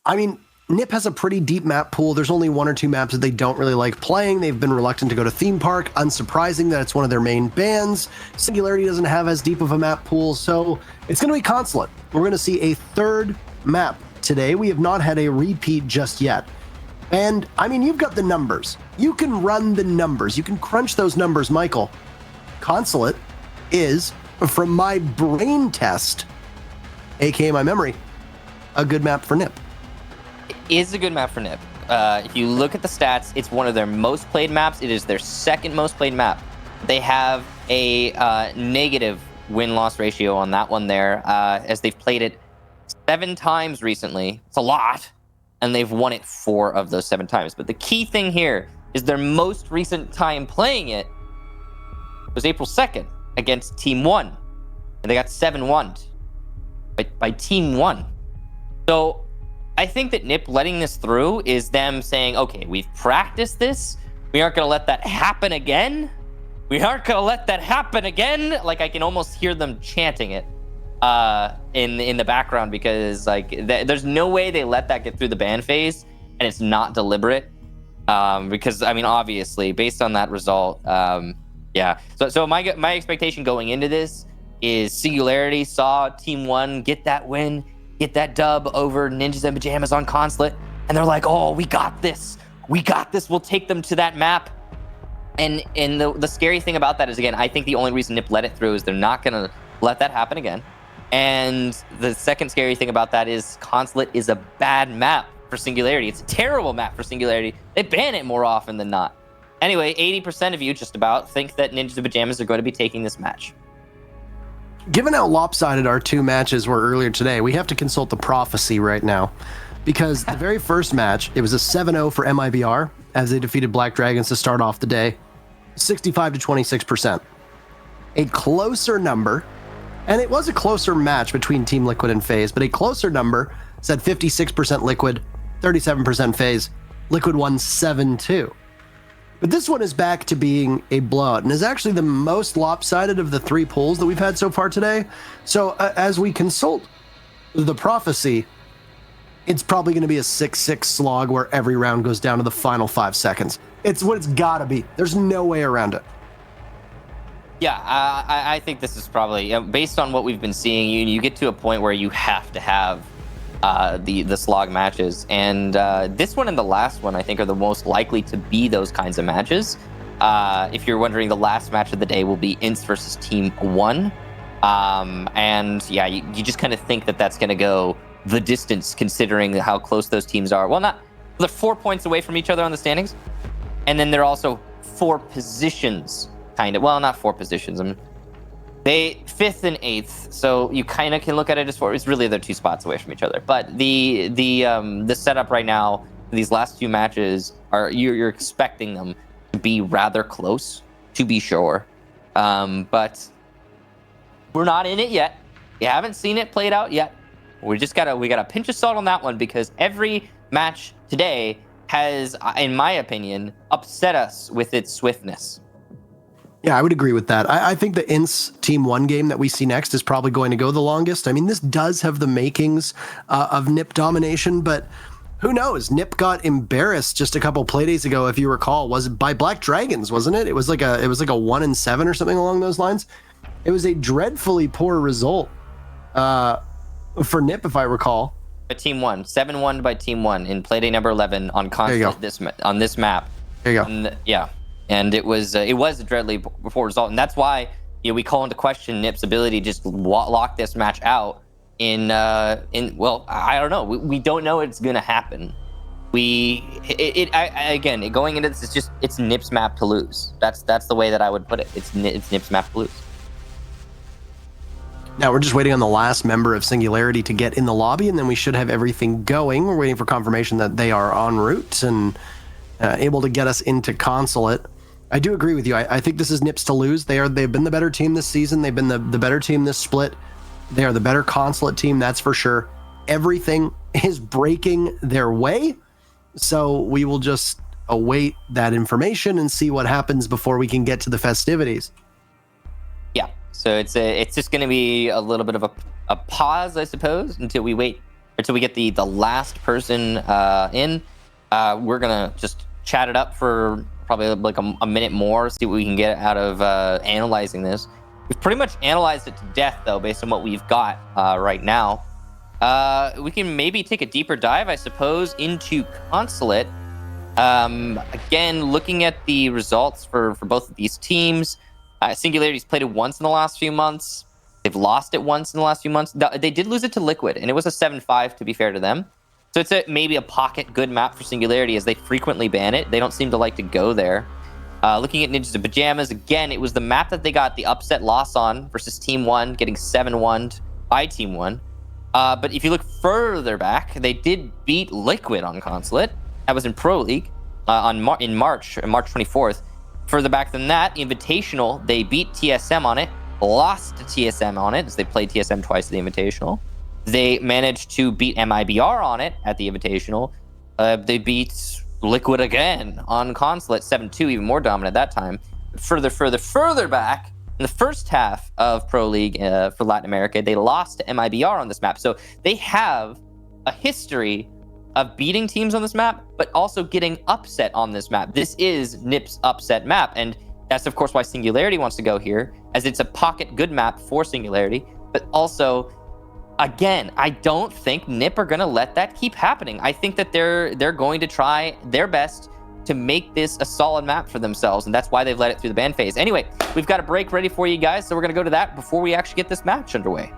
I mean, NIP has a pretty deep map pool. There's only one or two maps that they don't really like playing. They've been reluctant to go to Theme Park. Unsurprising that it's one of their main bans. Singularity doesn't have as deep of a map pool, so it's going to be Consulate. We're going to see a third map today. We have not had a repeat just yet. And, I mean, you've got the numbers. You can run the numbers. You can crunch those numbers, Michael. Consulate is, from my brain test, aka my memory, a good map for NIP. It is a good map for NIP. If you look at the stats, it's one of their most played maps. It is their second most played map. They have a negative win-loss ratio on that one there, as they've played it 7 times recently. It's a lot. And they've won it 4 of those 7 times. But the key thing here is their most recent time playing it was April 2nd against Team 1. And they got 7-1 by Team 1. So I think that NIP letting this through is them saying, okay, we've practiced this. We aren't going to let that happen again. We aren't going to let that happen again. Like, I can almost hear them chanting it in the background, because like there's no way they let that get through the ban phase and it's not deliberate, because I mean, obviously based on that result, yeah, so my expectation going into this is Singularity saw Team 1 get that win, get that dub over Ninjas and Pyjamas on Consulate, and they're like, oh, we got this, we'll take them to that map. And the scary thing about that is, again, I think the only reason NIP let it through is they're not gonna let that happen again. And the second scary thing about that is Consulate is a bad map for Singularity. It's a terrible map for Singularity. They ban it more often than not. Anyway, 80% of you just about think that Ninjas and Pyjamas are going to be taking this match. Given how lopsided our 2 matches were earlier today, we have to consult the prophecy right now. Because the very first match, it was a 7-0 for MIBR as they defeated Black Dragons to start off the day. 65 to 26%. A closer number, and it was a closer match between Team Liquid and FaZe, but a closer number said 56% Liquid, 37% FaZe. Liquid won 7-2. But this one is back to being a blowout and is actually the most lopsided of the 3 polls that we've had so far today. So as we consult the prophecy, it's probably going to be a 6-6 slog where every round goes down to the final 5 seconds. It's what it's got to be. There's no way around it. Yeah, I think this is probably, based on what we've been seeing, you get to a point where you have to have the slog matches. And this one and the last one, I think, are the most likely to be those kinds of matches. If you're wondering, the last match of the day will be Ints versus Team 1. And yeah, you just kind of think that that's going to go the distance, considering how close those teams are. Well, they're 4 points away from each other on the standings. And then they're also 4 positions, kind of. Well, not 4 positions. I mean, they 5th and 8th, so you kind of can look at it as 4. It's really they're 2 spots away from each other. But the setup right now, these last 2 matches are you're expecting them to be rather close, to be sure. But we're not in it yet. You haven't seen it played out yet. We got a pinch of salt on that one, because every match today has, in my opinion, upset us with its swiftness. Yeah, I would agree with that. I think the Ints Team 1 game that we see next is probably going to go the longest. I mean, this does have the makings of NIP domination, but who knows? NIP got embarrassed just a couple play days ago, if you recall. Was it by Black Dragons, wasn't it? It was like a 1-7 or something along those lines. It was a dreadfully poor result for NIP, if I recall. Team 1, 7-1 by Team 1 in playday number 11 on Consulate on this map. There you go. And, yeah, and it was a dreadfully poor result, and that's why we call into question NIP's ability to just lock this match out. Well, I don't know. We don't know it's gonna happen. Again, going into this, it's NIP's map to lose. That's the way that I would put it. It's NIP's map to lose. Now we're just waiting on the last member of Singularity to get in the lobby, and then we should have everything going. We're waiting for confirmation that they are en route and able to get us into Consulate. I do agree with you. I think this is NIP's to lose. They've been the better team this season. They've been the better team this split. They are the better Consulate team, that's for sure. Everything is breaking their way, so we will just await that information and see what happens before we can get to the festivities. Yeah, so it's just going to be a little bit of a pause, I suppose, until we wait until we get the last person in. We're gonna just chat it up for probably like a minute more, see what we can get out of analyzing this. We've pretty much analyzed it to death, though, based on what we've got right now. We can maybe take a deeper dive, I suppose, into Consulate. Again, looking at the results for both of these teams, Singularity's played it once in the last few months. They've lost it once in the last few months. They did lose it to Liquid, and it was a 7-5, to be fair to them. So it's maybe a pocket good map for Singularity, as they frequently ban it. They don't seem to like to go there. Looking at Ninjas and Pyjamas, again, it was the map that they got the upset loss on versus Team 1, getting 7-1 by Team 1. But if you look further back, they did beat Liquid on Consulate. That was in Pro League in March 24th. Further back than that, Invitational, they beat TSM on it, lost to TSM on it, as they played TSM twice at the Invitational. They managed to beat MIBR on it at the Invitational. They beat Liquid again on Consulate, 7-2, even more dominant at that time. Further back, in the first half of Pro League for Latin America, they lost to MIBR on this map. So they have a history of beating teams on this map, but also getting upset on this map. This is NIP's upset map, and that's, of course, why Singularity wants to go here, as it's a pocket good map for Singularity, but also, again, I don't think NIP are going to let that keep happening. I think that they're going to try their best to make this a solid map for themselves, and that's why they've let it through the ban phase. Anyway, we've got a break ready for you guys, so we're going to go to that before we actually get this match underway.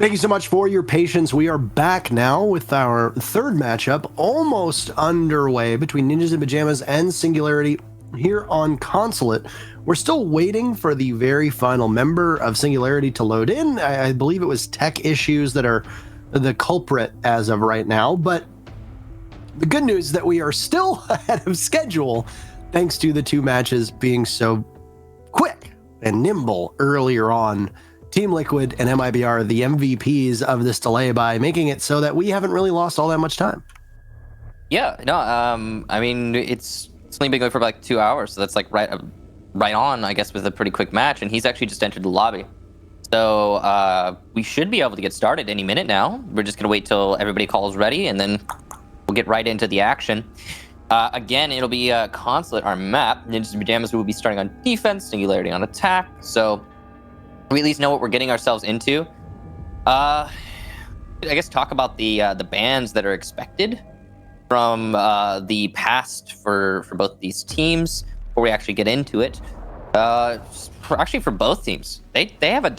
Thank you so much for your patience. We are back now with our third matchup, almost underway between Ninjas in Pyjamas and Singularity here on Consulate. We're still waiting for the very final member of Singularity to load in. I believe it was tech issues that are the culprit as of right now, but the good news is that we are still ahead of schedule thanks to the two matches being so quick and nimble earlier on. Team Liquid and MIBR are the MVPs of this delay by making it so that we haven't really lost all that much time. Yeah, no, I mean, it's only been going for like 2 hours, so that's like right on, I guess, with a pretty quick match, and he's actually just entered the lobby. So we should be able to get started any minute now. We're just going to wait till everybody calls ready, and then we'll get right into the action. Again, it'll be Consulate, our map. Ninjas in Pyjamas will be starting on defense, Singularity on attack, so we at least know what we're getting ourselves into. I guess talk about the bans that are expected from the past for both these teams before we actually get into it. Actually, for both teams, they have a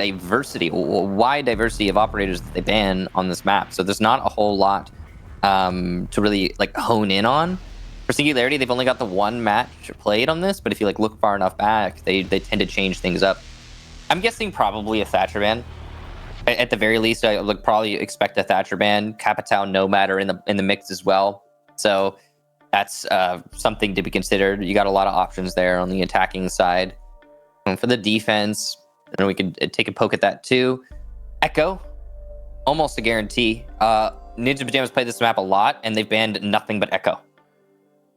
wide diversity of operators that they ban on this map. So there's not a whole lot to really like hone in on. For Singularity, they've only got the one match played on this, but if you like look far enough back, they tend to change things up. I'm guessing probably a Thatcher ban. At the very least, I would probably expect a Thatcher ban. Capital Nomad are in the mix as well. So that's something to be considered. You got a lot of options there on the attacking side. And for the defense, and we could take a poke at that too. Echo, almost a guarantee. Ninja in Pyjamas play this map a lot, and they've banned nothing but Echo.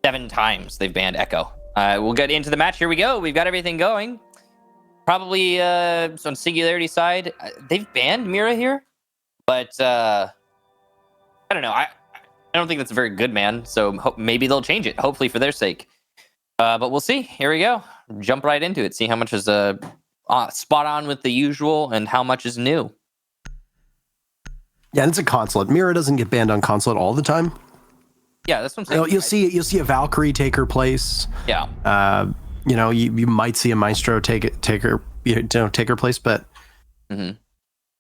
7 times they've banned Echo. We'll get into the match. Here we go. We've got everything going. Probably on Singularity side, they've banned Mira here, but I don't know. I don't think that's a very good, man. So maybe they'll change it, hopefully for their sake. But we'll see. Here we go. Jump right into it. See how much is spot on with the usual and how much is new. Yeah, and it's a Consulate. Mira doesn't get banned on Consulate all the time. Yeah, that's what I'm saying. You'll see a Valkyrie take her place. Yeah. You might see a Maestro take her place, but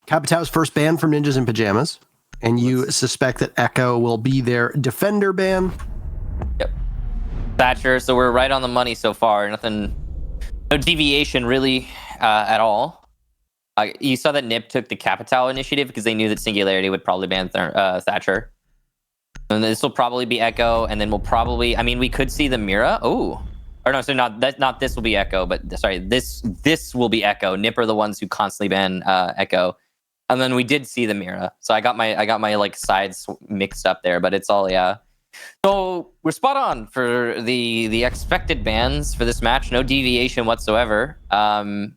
Capitão's first ban from Ninjas in Pyjamas, and you suspect that Echo will be their defender ban. Yep. Thatcher, so we're right on the money so far. No deviation really at all. You saw that NIP took the Capitão initiative because they knew that Singularity would probably ban Thatcher. And this will probably be Echo, and then we'll probably, we could see the Mira. Oh. Or no, so not this will be Echo, but sorry, this will be Echo. NIP are the ones who constantly ban Echo, and then we did see the Mira. So I got my like sides mixed up there, but it's all yeah. So we're spot on for the expected bans for this match. No deviation whatsoever, and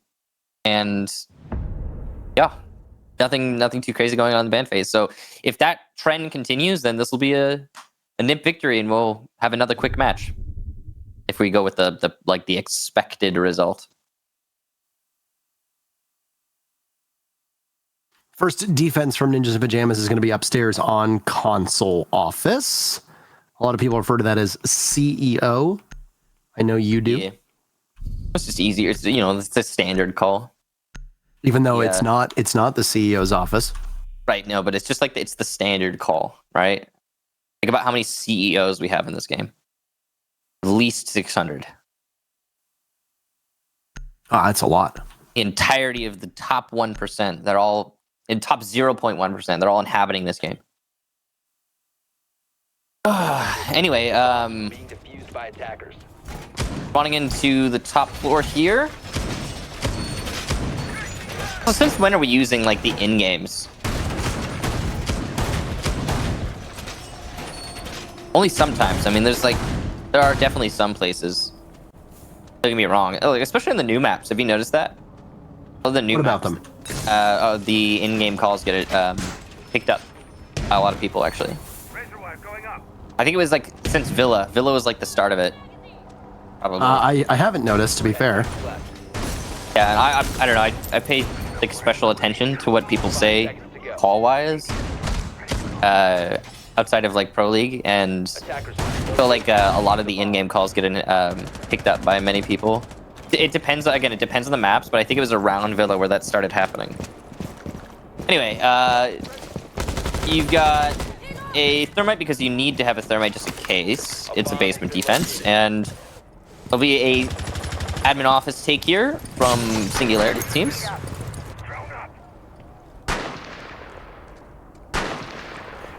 yeah, nothing too crazy going on in the ban phase. So if that trend continues, then this will be a NIP victory, and we'll have another quick match. If we go with the expected result. First defense from Ninjas in Pyjamas is going to be upstairs on console office. A lot of people refer to that as CEO. I know you do. Yeah. It's just easier. It's it's a standard call. Even though it's not the CEO's office. Right. No, but it's just like it's the standard call, right? Think about how many CEOs we have in this game. At least 600. That's a lot. The entirety of the top 1%, they're all in top 0.1%. They're all inhabiting this game. Anyway, being defused by attackers. Spawning into the top floor here. Well, since when are we using like the in-games? Only sometimes. There are definitely some places. Don't get me wrong. Especially in the new maps. Have you noticed that? The new what maps, about them? The in-game calls get it picked up by a lot of people, actually. I think it was like since Villa. Villa was like the start of it. Probably. I haven't noticed, to be fair. Yeah, and I don't know. I pay like special attention to what people say call-wise. Outside of like Pro League, and so like a lot of the in-game calls get picked up by many people. It depends. Again, it depends on the maps, but I think it was around Villa where that started happening. Anyway, you've got a thermite because you need to have a thermite just in case. It's a basement defense, and there'll be a admin office take here from Singularity, it seems.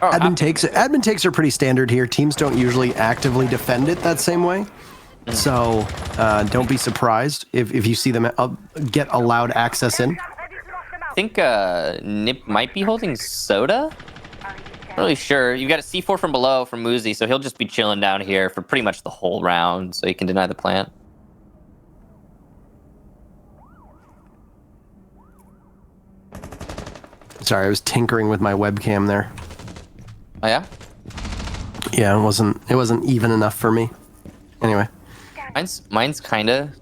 Oh, admin takes are pretty standard here. Teams don't usually actively defend it that same way. So don't be surprised if you see them get allowed access in. I think Nip might be holding Soda. Not really sure. You've got a C4 from below from Muzi, so he'll just be chilling down here for pretty much the whole round, so he can deny the plant. Sorry, I was tinkering with my webcam there. Oh yeah? Yeah, it wasn't even enough for me. Anyway. Mine's kinda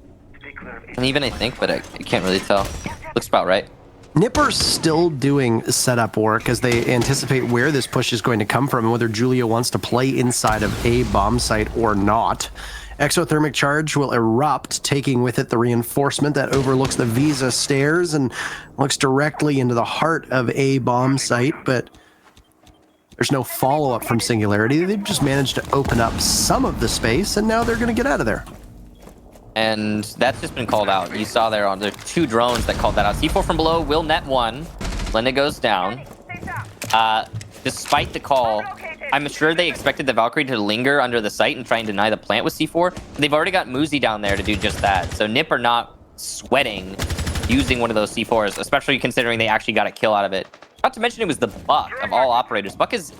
uneven, I think, but I can't really tell. Looks about right. Nipper's still doing setup work as they anticipate where this push is going to come from and whether Julio wants to play inside of a bomb site or not. Exothermic charge will erupt, taking with it the reinforcement that overlooks the Visa stairs and looks directly into the heart of a bomb site, but there's no follow-up from Singularity. They've just managed to open up some of the space, and now they're going to get out of there. And that's just been called out. You saw there are 2 drones that called that out. C4 from below will net 1. Linda goes down. Despite the call, I'm sure they expected the Valkyrie to linger under the site and try and deny the plant with C4. They've already got Muzi down there to do just that. So Nip are not sweating using one of those C4s, especially considering they actually got a kill out of it. Not to mention it was the Buck of all operators. Buck is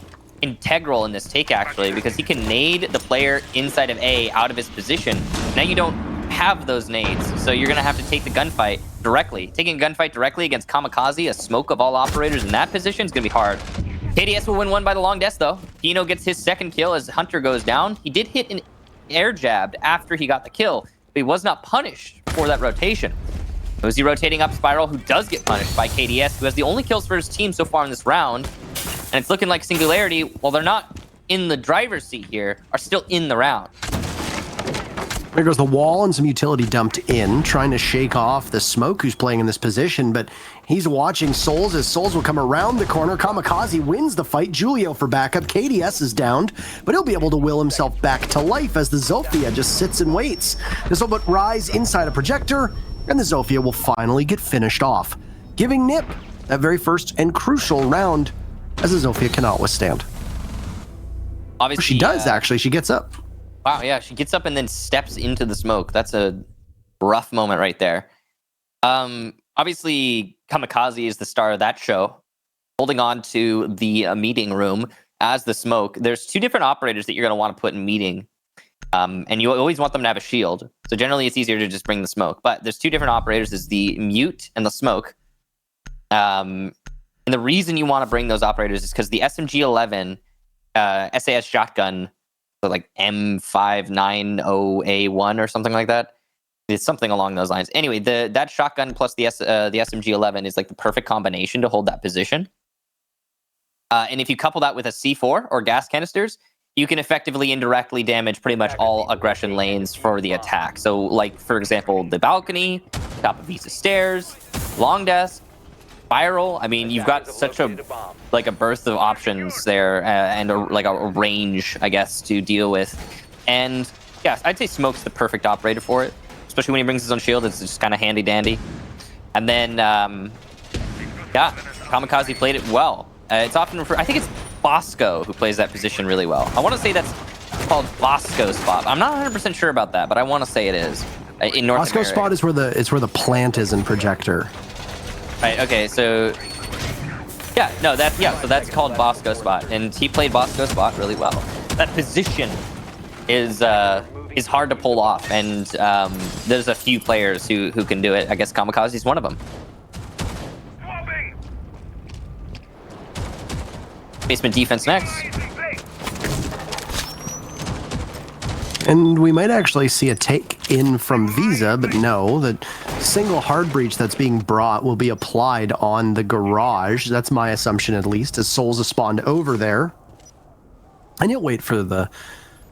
integral in this take, actually, because he can nade the player inside of A out of his position. Now you don't have those nades, so you're going to have to take the gunfight directly. Taking a gunfight directly against Kamikaze, a smoke of all operators in that position, is going to be hard. KDS will win one by the long desk, though. Pino gets his second kill as Hunter goes down. He did hit an air jabbed after he got the kill, but he was not punished for that rotation. Muzi rotating up Spiral, who does get punished by KDS, who has the only kills for his team so far in this round. And it's looking like Singularity, while they're not in the driver's seat here, are still in the round. There goes the wall and some utility dumped in, trying to shake off the smoke who's playing in this position, but he's watching Souls as Souls will come around the corner. Kamikaze wins the fight. Julio for backup. KDS is downed, but he'll be able to will himself back to life as the Zofia just sits and waits. This will but rise inside a projector, and the Zofia will finally get finished off, giving Nip that very first and crucial round as the Zofia cannot withstand. Obviously, she does, actually. She gets up. Wow, yeah, she gets up and then steps into the smoke. That's a rough moment right there. Obviously, Kamikaze is the star of that show, holding on to the meeting room as the smoke. There's 2 different operators that you're going to want to put in meeting, and you always want them to have a shield. So generally, it's easier to just bring the smoke. But there's 2 different operators. There's the mute and the smoke. And the reason you want to bring those operators is because the SMG-11 SAS shotgun, so like M590A1 or something like that. It's something along those lines. Anyway, that shotgun plus the SMG-11 is like the perfect combination to hold that position. And if you couple that with a C4 or gas canisters, you can effectively indirectly damage pretty much all aggression lanes for the attack. So like, for example, the balcony, top of Visa stairs, long desk, Spiral. I mean, you've got such a burst of options there and a range, I guess, to deal with. And yeah, I'd say Smoke's the perfect operator for it, especially when he brings his own shield. It's just kind of handy dandy. And then, yeah, Kamikaze played it well. It's often I think it's Bosco who plays that position really well. I want to say that's called Bosco spot. I'm not 100% sure about that, but I want to say it is in North Bosco America. spot is where the plant is in projector. Right, okay, so yeah, no, so that's called Bosco spot, and he played Bosco spot really well. That position is hard to pull off, and there's a few players who can do it. I guess Kamikaze is one of them. Basement defense next. And we might actually see a take in from Visa, but no, the single hard breach that's being brought will be applied on the garage. That's my assumption, at least, as Souls is spawned over there. And you'll wait for the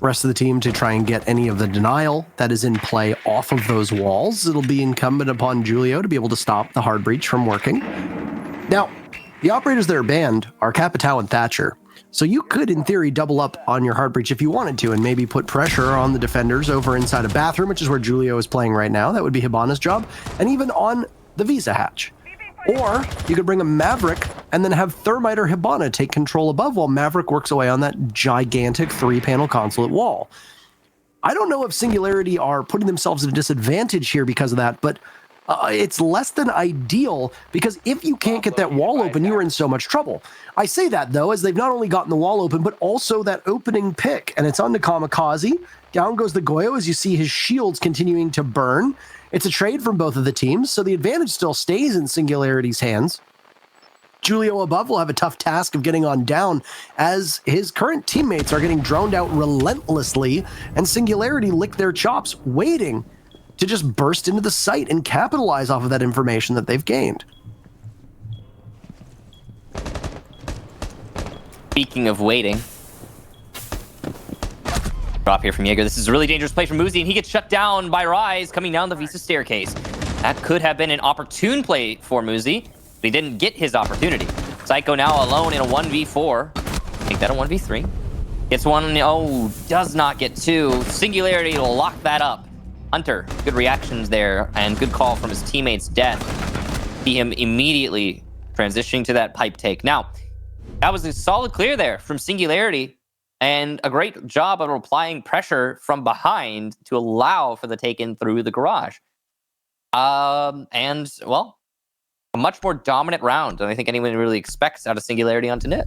rest of the team to try and get any of the denial that is in play off of those walls. It'll be incumbent upon Julio to be able to stop the hard breach from working. Now, The operators that are banned are Capitao and Thatcher. So you could, in theory, double up on your Heart Breach if you wanted to and maybe put pressure on the defenders over inside a bathroom, which is where Julio is playing right now. That would be Hibana's job. And even on the Visa hatch. Or you could bring a Maverick and then have Thermite or Hibana take control above while Maverick works away on that gigantic 3-panel Consulate wall. I don't know if Singularity are putting themselves at a disadvantage here because of that, but it's less than ideal, because if you can't get that wall open, you're in so much trouble. I say that, though, as they've not only gotten the wall open, but also that opening pick, and it's on to Kamikaze. Down goes the Goyo as you see his shields continuing to burn. It's a trade from both of the teams, so the advantage still stays in Singularity's hands. Julio above will have a tough task of getting on down as his current teammates are getting droned out relentlessly, and Singularity lick their chops, waiting to just burst into the site and capitalize off of that information that they've gained. Speaking of waiting. Drop here from Jaeger. This is a really dangerous play from Muzi, and he gets shut down by Rise coming down the Visa staircase. That could have been an opportune play for Muzi, but he didn't get his opportunity. Psycho now alone in a 1v4. Make that a 1v3. Gets one, oh, does not get two. Singularity will lock that up. Hunter, good reactions there, and good call from his teammate's death. See him immediately transitioning to that pipe take. Now, that was a solid clear there from Singularity, and a great job of applying pressure from behind to allow for the take-in through the garage. And, well, a much more dominant round than I think anyone really expects out of Singularity onto NIP.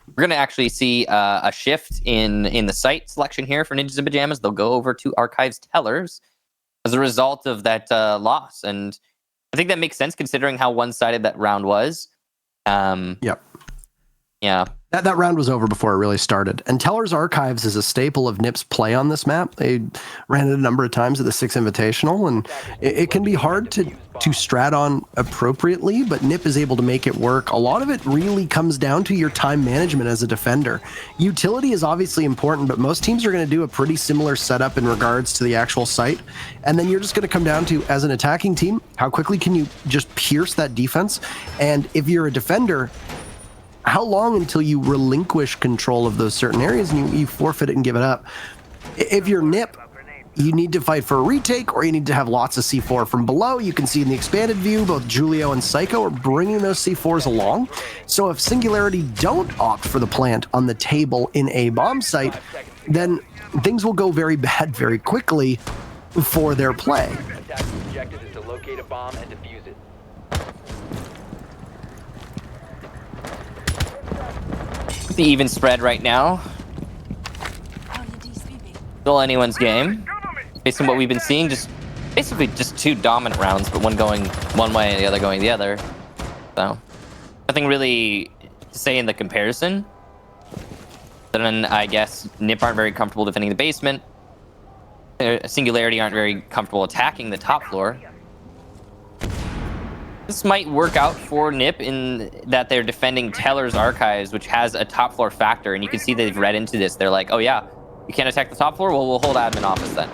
We're going to actually see a shift in the site selection here for Ninjas and Pyjamas. They'll go over to Archives Tellers as a result of that loss. And I think that makes sense considering how one-sided that round was. Yep. Yeah. That round was over before it really started. And Teller's Archives is a staple of NIP's play on this map. They ran it a number of times at the 6 Invitational, and it can be hard to strat on appropriately, but NIP is able to make it work. A lot of it really comes down to your time management as a defender. Utility is obviously important, but most teams are going to do a pretty similar setup in regards to the actual site. And then you're just going to come down to, as an attacking team, how quickly can you just pierce that defense? And if you're a defender, how long until you relinquish control of those certain areas and you forfeit it and give it up? If you're NIP, you need to fight for a retake, or you need to have lots of C4 from below. You can see in the expanded view, both Julio and Psycho are bringing those C4s along. So if Singularity don't opt for the plant on the table in a bomb site, then things will go very bad very quickly for their play. Attack's objective is to locate a bomb and defuse it. The even spread right now. Still anyone's game. Based on what we've been seeing, just basically just two dominant rounds, but one going one way and the other going the other. So nothing really to say in the comparison. Then I guess NIP aren't very comfortable defending the basement. Singularity aren't very comfortable attacking the top floor. This might work out for NIP in that they're defending Teller's Archives, which has a top floor factor, and you can see they've read into this. They're like, oh yeah, you can't attack the top floor? Well, we'll hold admin office then.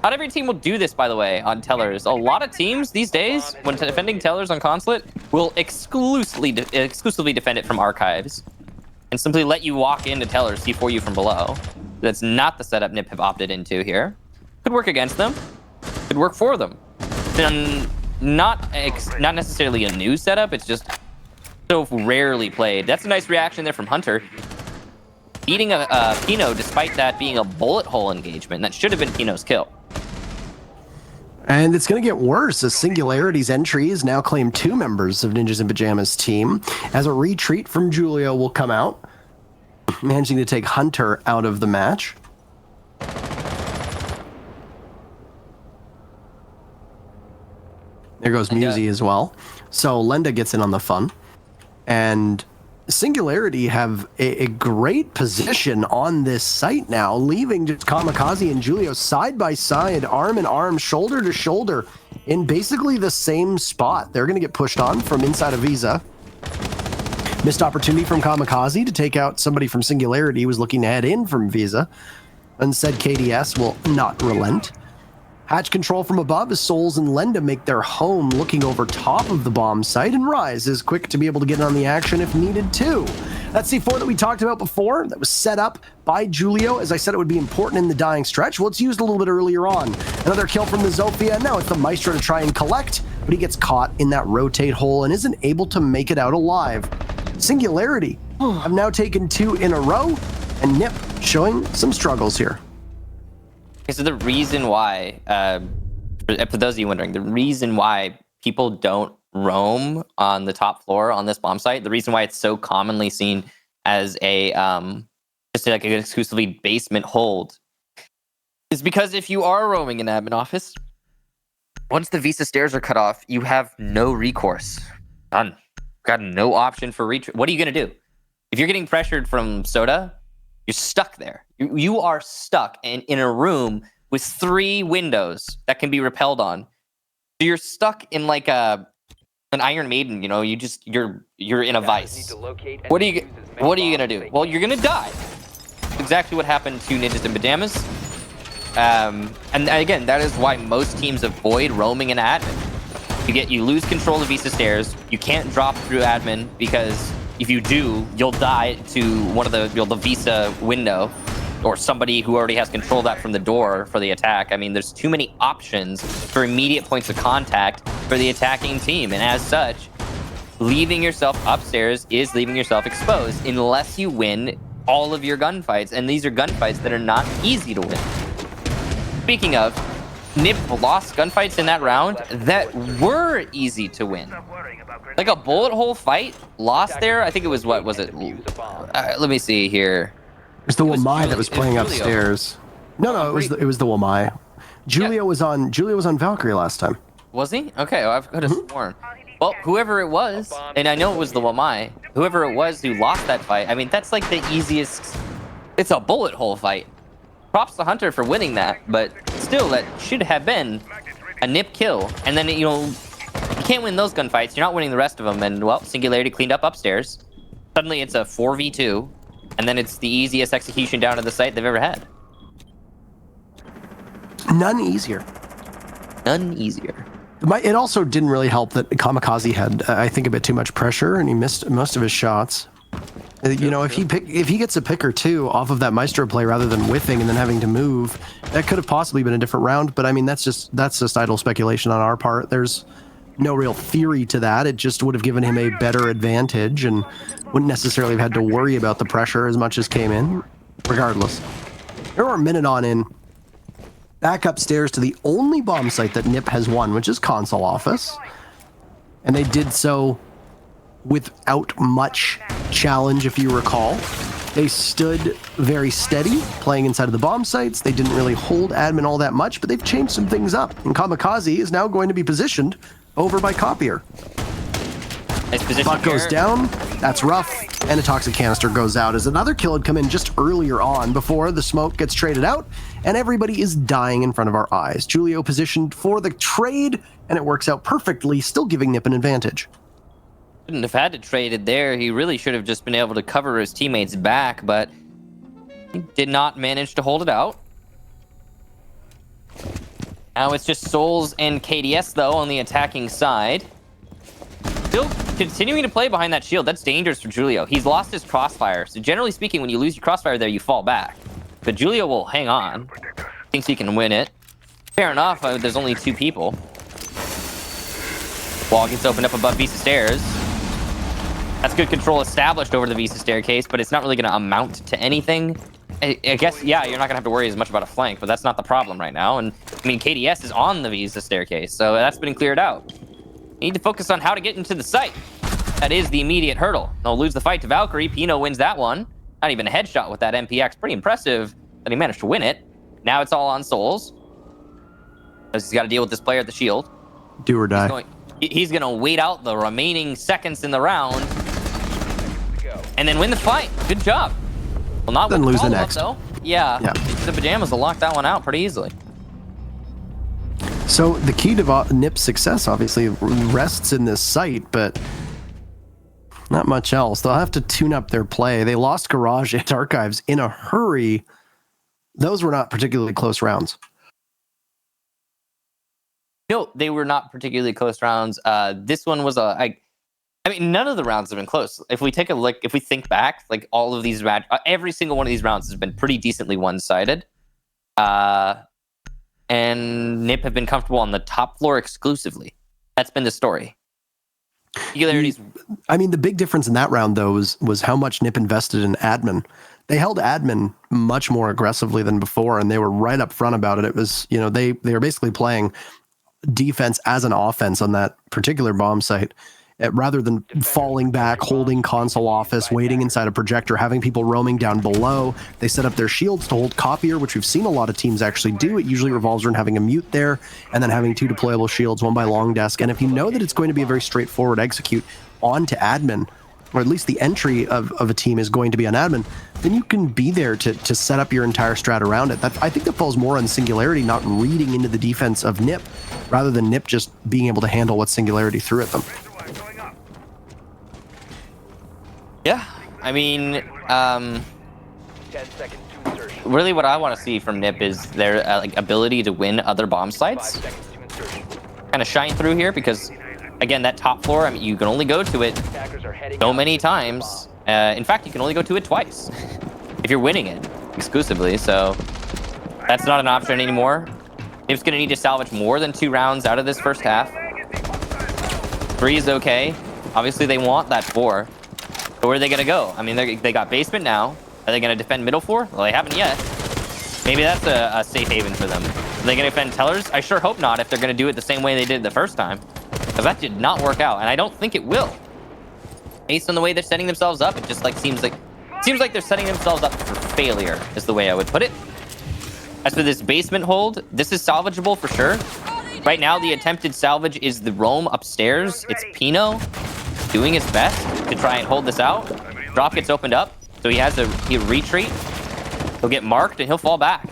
Not every team will do this, by the way, on Tellers. A lot of teams these days, when defending Tellers on Consulate, will exclusively defend it from Archives and simply let you walk into Tellers, C4 you from below. That's not the setup NIP have opted into here. Could work against them. Could work for them. Then not necessarily a new setup. It's just so rarely played. That's a nice reaction there from Hunter. Beating a Pino despite that being a bullet hole engagement. That should have been Pino's kill. And it's going to get worse as Singularity's entry has now claimed 2 members of Ninjas and Pyjamas team, as a retreat from Julio will come out, managing to take Hunter out of the match. There goes Muzi as well. So Lenda gets in on the fun. And Singularity have a great position on this site now, leaving just Kamikaze and Julio side by side, arm in arm, shoulder to shoulder, in basically the same spot. They're going to get pushed on from inside of Visa. Missed opportunity from Kamikaze to take out somebody from Singularity who was looking to head in from Visa. And said KDS will not relent. Hatch control from above as Souls and Lenda make their home looking over top of the bomb site, and Rise is quick to be able to get in on the action if needed too. That C4 that we talked about before, that was set up by Julio. As I said, it would be important in the dying stretch. Well, it's used a little bit earlier on. Another kill from the Zofia, and now it's the Maestro to try and collect, but he gets caught in that rotate hole and isn't able to make it out alive. Singularity have now taken 2 in a row, and Nip showing some struggles here. Okay, so the reason why, for those of you wondering, the reason why people don't roam on the top floor on this bomb site, the reason why it's so commonly seen as a just like an exclusively basement hold, is because if you are roaming an admin office, once the Visa stairs are cut off, you have no recourse. None. Got no option for retreat. What are you gonna do? If you're getting pressured from Soda, you're stuck there. You are stuck in a room with 3 windows that can be repelled on. So you're stuck in like an Iron Maiden. You know, you're in a vice. What are you gonna do? Well, you're gonna die. Exactly what happened to Ninjas and Pyjamas. And again, that is why most teams avoid roaming an admin. You lose control of Visa stairs. You can't drop through admin because if you do, you'll die to one of the Visa window or somebody who already has control of that from the door for the attack. I mean, there's too many options for immediate points of contact for the attacking team. And as such, leaving yourself upstairs is leaving yourself exposed unless you win all of your gunfights. And these are gunfights that are not easy to win. Speaking of, Nip lost gunfights in that round that were easy to win. Like a bullet hole fight lost there. I think it was, what was it? Let me see here. It was the Wamai that was playing upstairs. No, it was the Wamai. Julio was on Valkyrie last time. Was he? Okay, well, I could have sworn. Well, whoever it was, and I know it was the Wamai, whoever it was who lost that fight, I mean, that's like the easiest. It's a bullet hole fight. Props to Hunter for winning that, but still, that should have been a Nip kill. And then, you can't win those gunfights. You're not winning the rest of them. And, well, Singularity cleaned up upstairs. Suddenly, it's a 4v2. And then it's the easiest execution down to the site they've ever had. None easier. None easier. It also didn't really help that Kamikaze had, I think, a bit too much pressure, and he missed most of his shots. If he gets a pick or two off of that Maestro play rather than whiffing and then having to move, that could have possibly been a different round. But I mean, that's just idle speculation on our part. There's no real theory to that. It just would have given him a better advantage and wouldn't necessarily have had to worry about the pressure as much as came in. Regardless, there were a minute on in. Back upstairs to the only bomb site that Nip has won, which is Console Office, and they did so without much challenge, if you recall. They stood very steady, playing inside of the bomb sites. They didn't really hold admin all that much, but they've changed some things up. And Kamikaze is now going to be positioned over by Copier. Nice position. Buck goes down. That's rough. And a toxic canister goes out as another kill had come in just earlier on before the smoke gets traded out, and everybody is dying in front of our eyes. Julio positioned for the trade, and it works out perfectly, still giving Nip an advantage. Shouldn't have had to trade it there. He really should have just been able to cover his teammates back, but he did not manage to hold it out. Now it's just Souls and KDS, though, on the attacking side. Still continuing to play behind that shield. That's dangerous for Julio. He's lost his crossfire. So generally speaking, when you lose your crossfire there, you fall back. But Julio will hang on. Thinks he can win it. Fair enough. There's only 2 people. Wall gets opened up above Visa stairs. That's good control established over the Visa staircase, but it's not really going to amount to anything. I guess, yeah, you're not going to have to worry as much about a flank, but that's not the problem right now. And, I mean, KDS is on the Visa staircase, so that's been cleared out. You need to focus on how to get into the site. That is the immediate hurdle. They'll lose the fight to Valkyrie. Pino wins that one. Not even a headshot with that MPX. Pretty impressive that he managed to win it. Now it's all on Souls. He's got to deal with this player at the shield. Do or die. He's going to wait out the remaining seconds in the round and then win the fight. Good job. Well, not then with lose the next. Though. Yeah. The Pyjamas will lock that one out pretty easily. So the key to Nip's success obviously rests in this site, but not much else. They'll have to tune up their play. They lost Garage and Archives in a hurry. Those were not particularly close rounds. No, they were not particularly close rounds. This one was I mean, none of the rounds have been close. If we take a look, if we think back, like all of these every single one of these rounds has been pretty decently one-sided. And NIP have been comfortable on the top floor exclusively. That's been the story. Singularity's. I mean, the big difference in that round, though, was how much NIP invested in admin. They held admin much more aggressively than before, and they were right up front about it. It was, they were basically playing defense as an offense on that particular bomb site. Rather than falling back, holding console office, waiting inside a projector, having people roaming down below, they set up their shields to hold copier, which we've seen a lot of teams actually do. It usually revolves around having a mute there, and then having 2 deployable shields, 1 by long desk. And if you know that it's going to be a very straightforward execute onto admin, or at least the entry of a team is going to be on admin, then you can be there to set up your entire strat around it. I think that falls more on Singularity not reading into the defense of NIP, rather than NIP just being able to handle what Singularity threw at them. Yeah, I mean, 10 seconds to insertion. really what I want to see from NIP is their ability to win other bomb 5 sites. seconds to insertion. Kind of shine through here because, again, that top floor, I mean, you can only go to it Attackers are heading so out many to the times. bomb. In fact, you can only go to it twice if you're winning it exclusively. So that's not an option anymore. NIP's going to need to salvage more than 2 rounds out of this first half. 3 is okay. Obviously, they want that 4. But where are they going to go? I mean, they got basement now. Are they going to defend middle floor? Well, they haven't yet. Maybe that's a safe haven for them. Are they going to defend tellers? I sure hope not if they're going to do it the same way they did the first time. Because that did not work out, and I don't think it will. Based on the way they're setting themselves up, it just seems like they're setting themselves up for failure, is the way I would put it. As for this basement hold, this is salvageable for sure. Right now, the attempted salvage is the roam upstairs. It's Pino doing his best to try and hold this out. Drop gets opened up, so he retreat. He'll get marked and he'll fall back.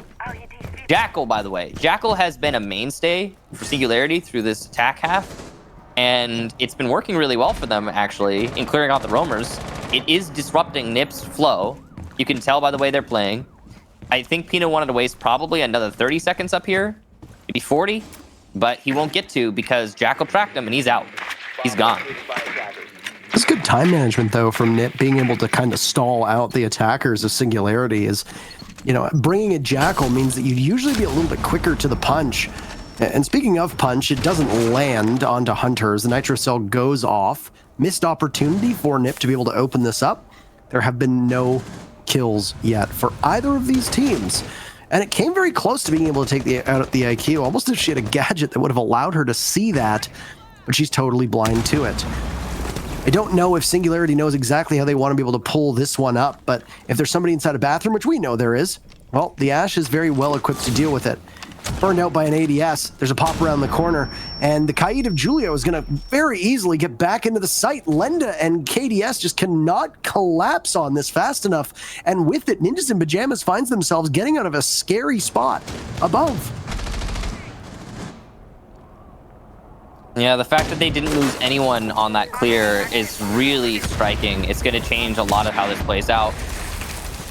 Jackal, by the way. Jackal has been a mainstay for Singularity through this attack half, and it's been working really well for them, actually, in clearing out the roamers. It is disrupting NIP's flow. You can tell by the way they're playing. I think Pino wanted to waste probably another 30 seconds up here, maybe 40, but he won't get to because Jackal tracked him and he's out. He's gone. It's good time management, though, from NIP being able to kind of stall out the attackers of Singularity. Is, bringing a Jackal means that you'd usually be a little bit quicker to the punch. And speaking of punch, it doesn't land onto Hunters. The Nitro Cell goes off. Missed opportunity for NIP to be able to open this up. There have been no kills yet for either of these teams. And it came very close to being able to take out the IQ, almost if she had a gadget that would have allowed her to see that, but she's totally blind to it. I don't know if Singularity knows exactly how they want to be able to pull this one up, but if there's somebody inside a bathroom, which we know there is, well, the Ash is very well equipped to deal with it. Burned out by an ADS, there's a pop around the corner, and the Kaid of Julio is going to very easily get back into the site. Lenda and KDS just cannot collapse on this fast enough, and with it, Ninjas in Pyjamas finds themselves getting out of a scary spot above. Yeah, the fact that they didn't lose anyone on that clear is really striking. It's going to change a lot of how this plays out.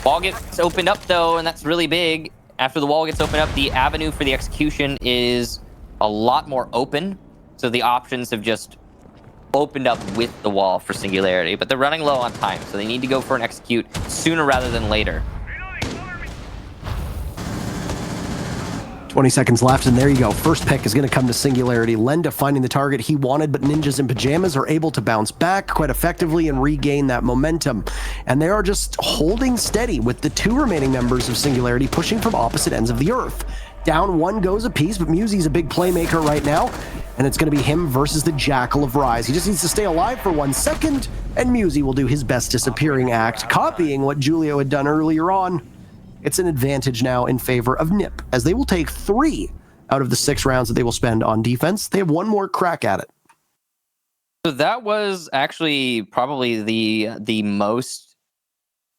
Wall gets opened up, though, and that's really big. After the wall gets opened up, the avenue for the execution is a lot more open. So the options have just opened up with the wall for Singularity. But they're running low on time, so they need to go for an execute sooner rather than later. 20 seconds left, and there you go. First pick is going to come to Singularity. Lenda finding the target he wanted, but Ninjas in Pyjamas are able to bounce back quite effectively and regain that momentum. And they are just holding steady with the 2 remaining members of Singularity pushing from opposite ends of the earth. Down 1 goes apiece, but Musy's a big playmaker right now, and it's going to be him versus the Jackal of Rise. He just needs to stay alive for 1 second, and Musy will do his best disappearing act, copying what Julio had done earlier on. It's an advantage now in favor of NIP, as they will take 3 out of the 6 rounds that they will spend on defense. They have 1 more crack at it. So that was actually probably the most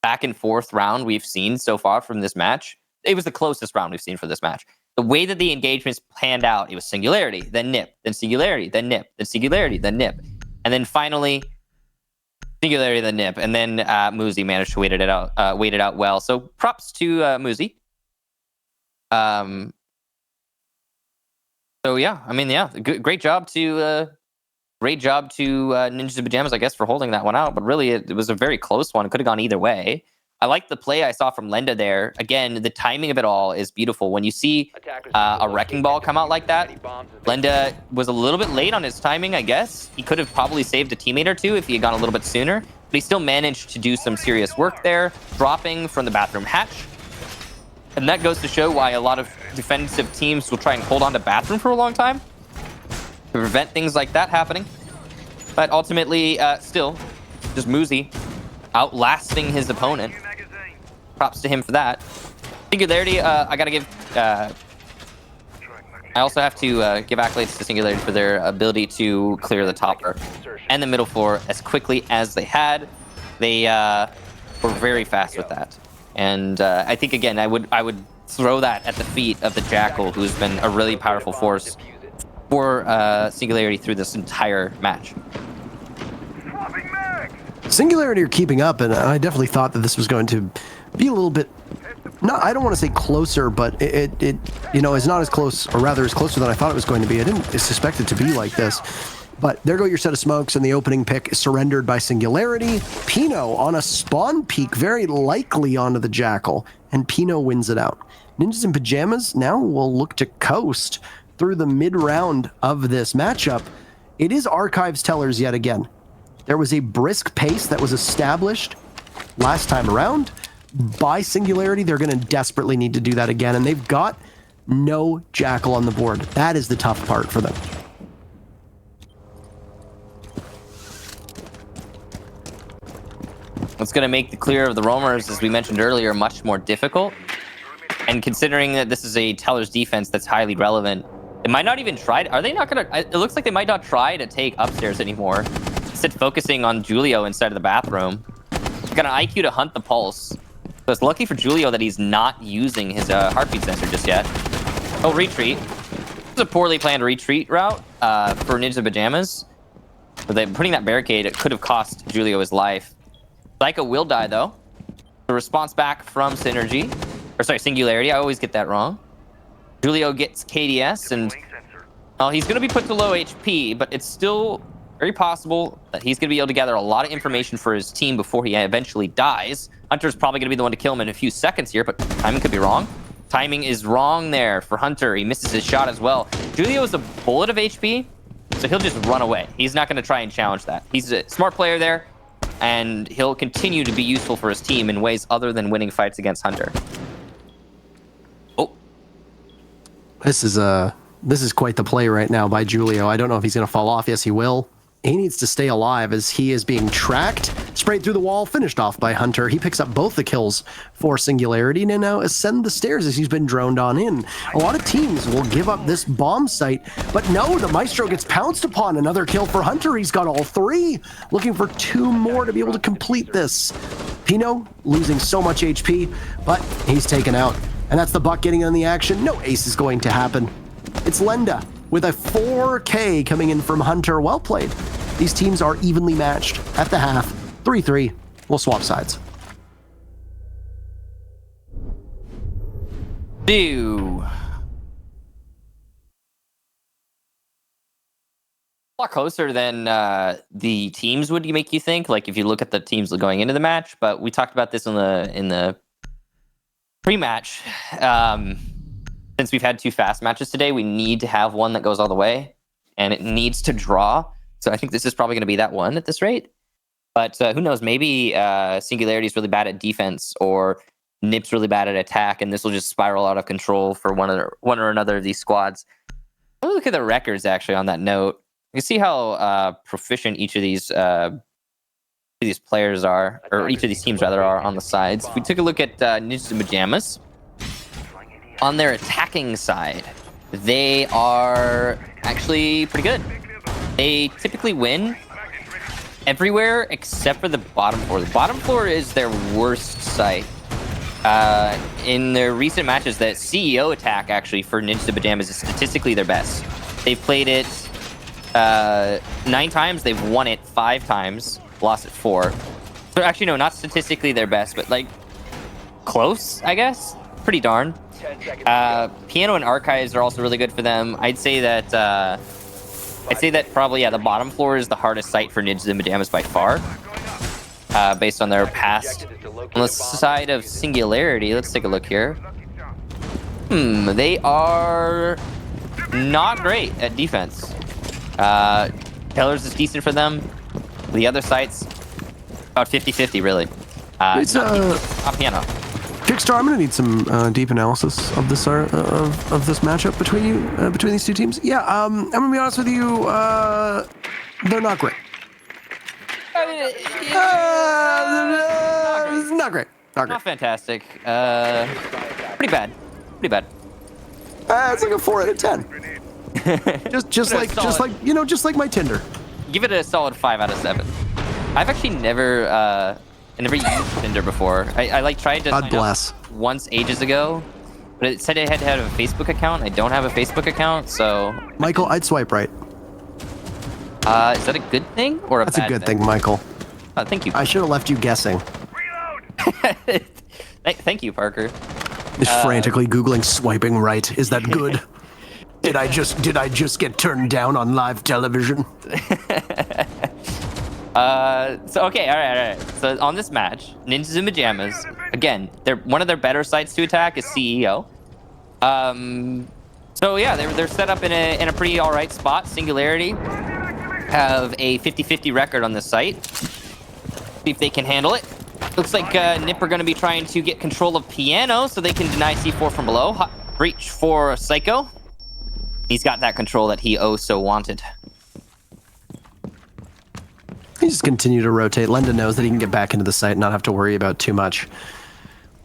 back and forth round we've seen so far from this match. It was the closest round we've seen for this match. The way that the engagements planned out, it was Singularity, then NIP, then Singularity, then NIP, then Singularity, then NIP. And then finally, Singularity, then NIP, and then Musy managed to wait it out well. So props to Musy. So So yeah, I mean, yeah, great job to Ninjas in Pajamas, I guess, for holding that one out. But really, it was a very close one. It could have gone either way. I like the play I saw from Lenda there. Again, the timing of it all is beautiful. When you see a wrecking ball come out like that, Lenda was a little bit late on his timing, I guess. He could have probably saved a teammate or two if he had gone a little bit sooner. But he still managed to do some serious work there, dropping from the bathroom hatch. And that goes to show why a lot of defensive teams will try and hold on to bathroom for a long time to prevent things like that happening. But ultimately, still, just Muzi outlasting his opponent. Props to him for that. Singularity, I gotta give... I also have to give accolades to Singularity for their ability to clear the top floor and the middle floor as quickly as they had. They were very fast with that. And I think, again, I would throw that at the feet of the Jackal, who's been a really powerful force for Singularity through this entire match. Singularity are keeping up, and I definitely thought that this was going to be a little bit, I don't want to say closer, but it you know, is not as close, or rather is closer than I thought it was going to be. I didn't suspect it to be like this. But there go your set of smokes, and the opening pick is surrendered by Singularity. Pino on a spawn peek, very likely onto the Jackal, and Pino wins it out. Ninjas in Pajamas now will look to coast through the mid-round of this matchup. It is Archives Tellers yet again. There was a brisk pace that was established last time around by Singularity. They're going to desperately need to do that again, and they've got no Jackal on the board. That is the tough part for them. It's going to make the clear of the roamers, as we mentioned earlier, much more difficult. And considering that this is a Teller's defense that's highly relevant, they might not even try. Are they not going to? It looks like they might not try to take upstairs anymore. Instead, focusing on Julio inside of the bathroom. He's got an IQ to hunt the pulse. So it's lucky for Julio that he's not using his heartbeat sensor just yet. Oh, retreat. This is a poorly planned retreat route for Ninja Pajamas. But putting that barricade, it could have cost Julio his life. Psycho will die, though. The response back from Synergy. Or sorry, Singularity. I always get that wrong. Julio gets KDS, and he's going to be put to low HP, but it's still very possible that he's going to be able to gather a lot of information for his team before he eventually dies. Hunter's probably going to be the one to kill him in a few seconds here, but timing could be wrong. Timing is wrong there for Hunter. He misses his shot as well. Julio is a bullet of HP, so he'll just run away. He's not going to try and challenge that. He's a smart player there, and he'll continue to be useful for his team in ways other than winning fights against Hunter. Oh. This is quite the play right now by Julio. I don't know if he's going to fall off. Yes, he will. He needs to stay alive as he is being tracked, sprayed through the wall, finished off by Hunter. He picks up both the kills for Singularity and now ascend the stairs as he's been droned on in. A lot of teams will give up this bomb site, but no, the Maestro gets pounced upon. Another kill for Hunter. He's got all three, looking for two more to be able to complete this. Pino losing so much HP, but he's taken out. And that's the Buck getting in the action. No ace is going to happen. It's Lenda with a 4K coming in from Hunter. Well played. These teams are evenly matched at the half. 3-3. We'll swap sides. A lot closer than the teams would make you think. Like if you look at the teams going into the match, but we talked about this in the pre-match. Since we've had two fast matches today, we need to have one that goes all the way, and it needs to draw. So I think this is probably going to be that one at this rate. But who knows? Maybe Singularity is really bad at defense, or Nip's really bad at attack, and this will just spiral out of control for one or another of these squads. Let me look at the records, actually, on that note. You can see how proficient each of these players are, or each of these teams, rather, are on the sides. If we took a look at Ninjas in Pajamas, on their attacking side, they are actually pretty good. They typically win everywhere except for the bottom floor. The bottom floor is their worst site. In their recent matches, the CEO attack, actually, for Ninjas in Pajamas is statistically their best. They've played it 9 times. They've won it 5 times, lost it 4. So actually, no, not statistically their best, but like close, I guess. Pretty darn. 10 seconds. Piano and Archives are also really good for them. I'd say that probably the bottom floor is the hardest site for Ninjas in Pyjamas by far. Based on their past. On the side of Singularity, let's take a look here. They are not great at defense. Pillars is decent for them. The other sites, about 50-50 really. It's not Piano. Kickstar, I'm gonna need some deep analysis of this of this matchup between these two teams. Yeah, I'm gonna be honest with you. They're not great. Not great. Not fantastic. Pretty bad. It's like a 4 out of 10. just like my Tinder. Give it a solid 5 out of 7. I've actually never used Tinder before. I like tried to God bless. Once ages ago, but it said I had to have a Facebook account. I don't have a Facebook account, so. Michael, I'd swipe right. Is that a good thing or a That's bad a good thing, Michael. Thank you. I should have left you guessing. Thank you, Parker. Just frantically Googling swiping right. Is that good? Did I just get turned down on live television? So okay, all right. So on this match, Ninjas in Pyjamas, again, they're one of their better sites to attack is CEO. So yeah, they're set up in a pretty all right spot. Singularity have a 50-50 record on this site. See if they can handle it. Looks like Nip are going to be trying to get control of Piano so they can deny C4 from below. Breach for Psycho. He's got that control that he so wanted. He just continue to rotate. Lenda knows that he can get back into the site and not have to worry about too much.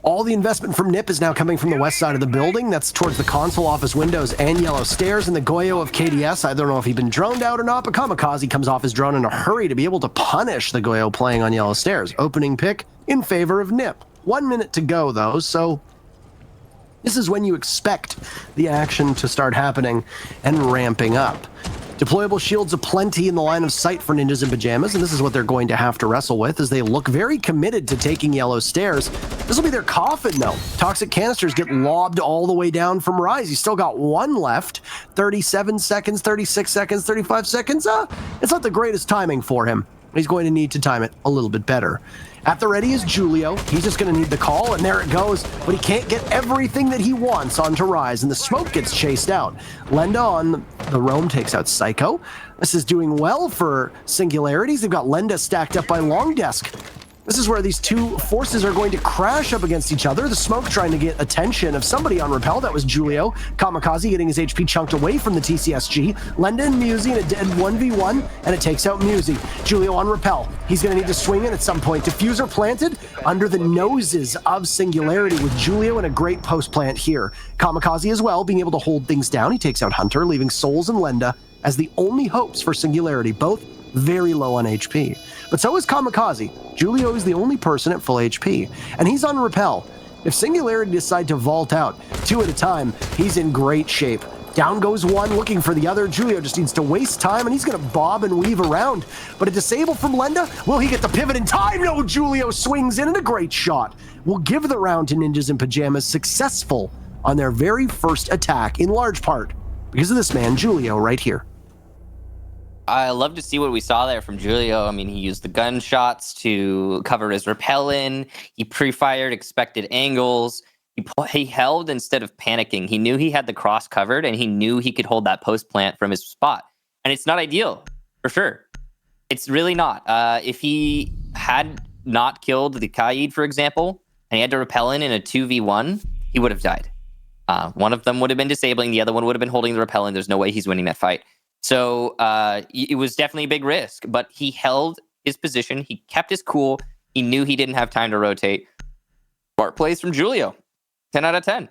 All the investment from Nip is now coming from the west side of the building. That's towards the console office windows and yellow stairs. And the Goyo of KDS, I don't know if he's been droned out or not, but Kamikaze comes off his drone in a hurry to be able to punish the Goyo playing on yellow stairs. Opening pick in favor of Nip. 1 minute to go, though, so this is when you expect the action to start happening and ramping up. Deployable shields aplenty in the line of sight for Ninjas in Pyjamas, and this is what they're going to have to wrestle with as they look very committed to taking yellow stairs. This will be their coffin, though. Toxic canisters get lobbed all the way down from Rise. He's still got one left. 37 seconds, 36 seconds, 35 seconds. It's not the greatest timing for him. He's going to need to time it a little bit better. At the ready is Julio. He's just going to need the call, and there it goes. But he can't get everything that he wants onto Rise, and the smoke gets chased out. Lenda on the roam takes out Psycho. This is doing well for Singularities. They've got Lenda stacked up by Long Desk. This is where these two forces are going to crash up against each other. The smoke trying to get attention of somebody on Repel. That was Julio. Kamikaze getting his HP chunked away from the TCSG. Lenda and Musi in a dead 1v1, and it takes out Musi. Julio on Repel. He's going to need to swing in at some point. Diffuser planted under the noses of Singularity with Julio and a great post plant here. Kamikaze as well, being able to hold things down. He takes out Hunter, leaving Souls and Lenda as the only hopes for Singularity, both very low on HP. But so is Kamikaze. Julio is the only person at full HP, and he's on Repel. If Singularity decide to vault out 2 at a time, he's in great shape. Down goes one, looking for the other. Julio just needs to waste time, and he's going to bob and weave around. But a disable from Lenda? Will he get the pivot in time? No, Julio swings in, and a great shot. Will give the round to Ninjas in Pyjamas, successful on their very first attack, in large part because of this man, Julio, right here. I love to see what we saw there from Julio. I mean, he used the gunshots to cover his rappel in. He pre-fired expected angles. He held instead of panicking. He knew he had the cross covered, and he knew he could hold that post plant from his spot. And it's not ideal, for sure. It's really not. If he had not killed the Kaid, for example, and he had to rappel in a 2v1, he would have died. One of them would have been disabling. The other one would have been holding the rappel in. There's no way he's winning that fight. So it was definitely a big risk, but he held his position. He kept his cool. He knew he didn't have time to rotate. Smart plays from Julio. 10 out of 10.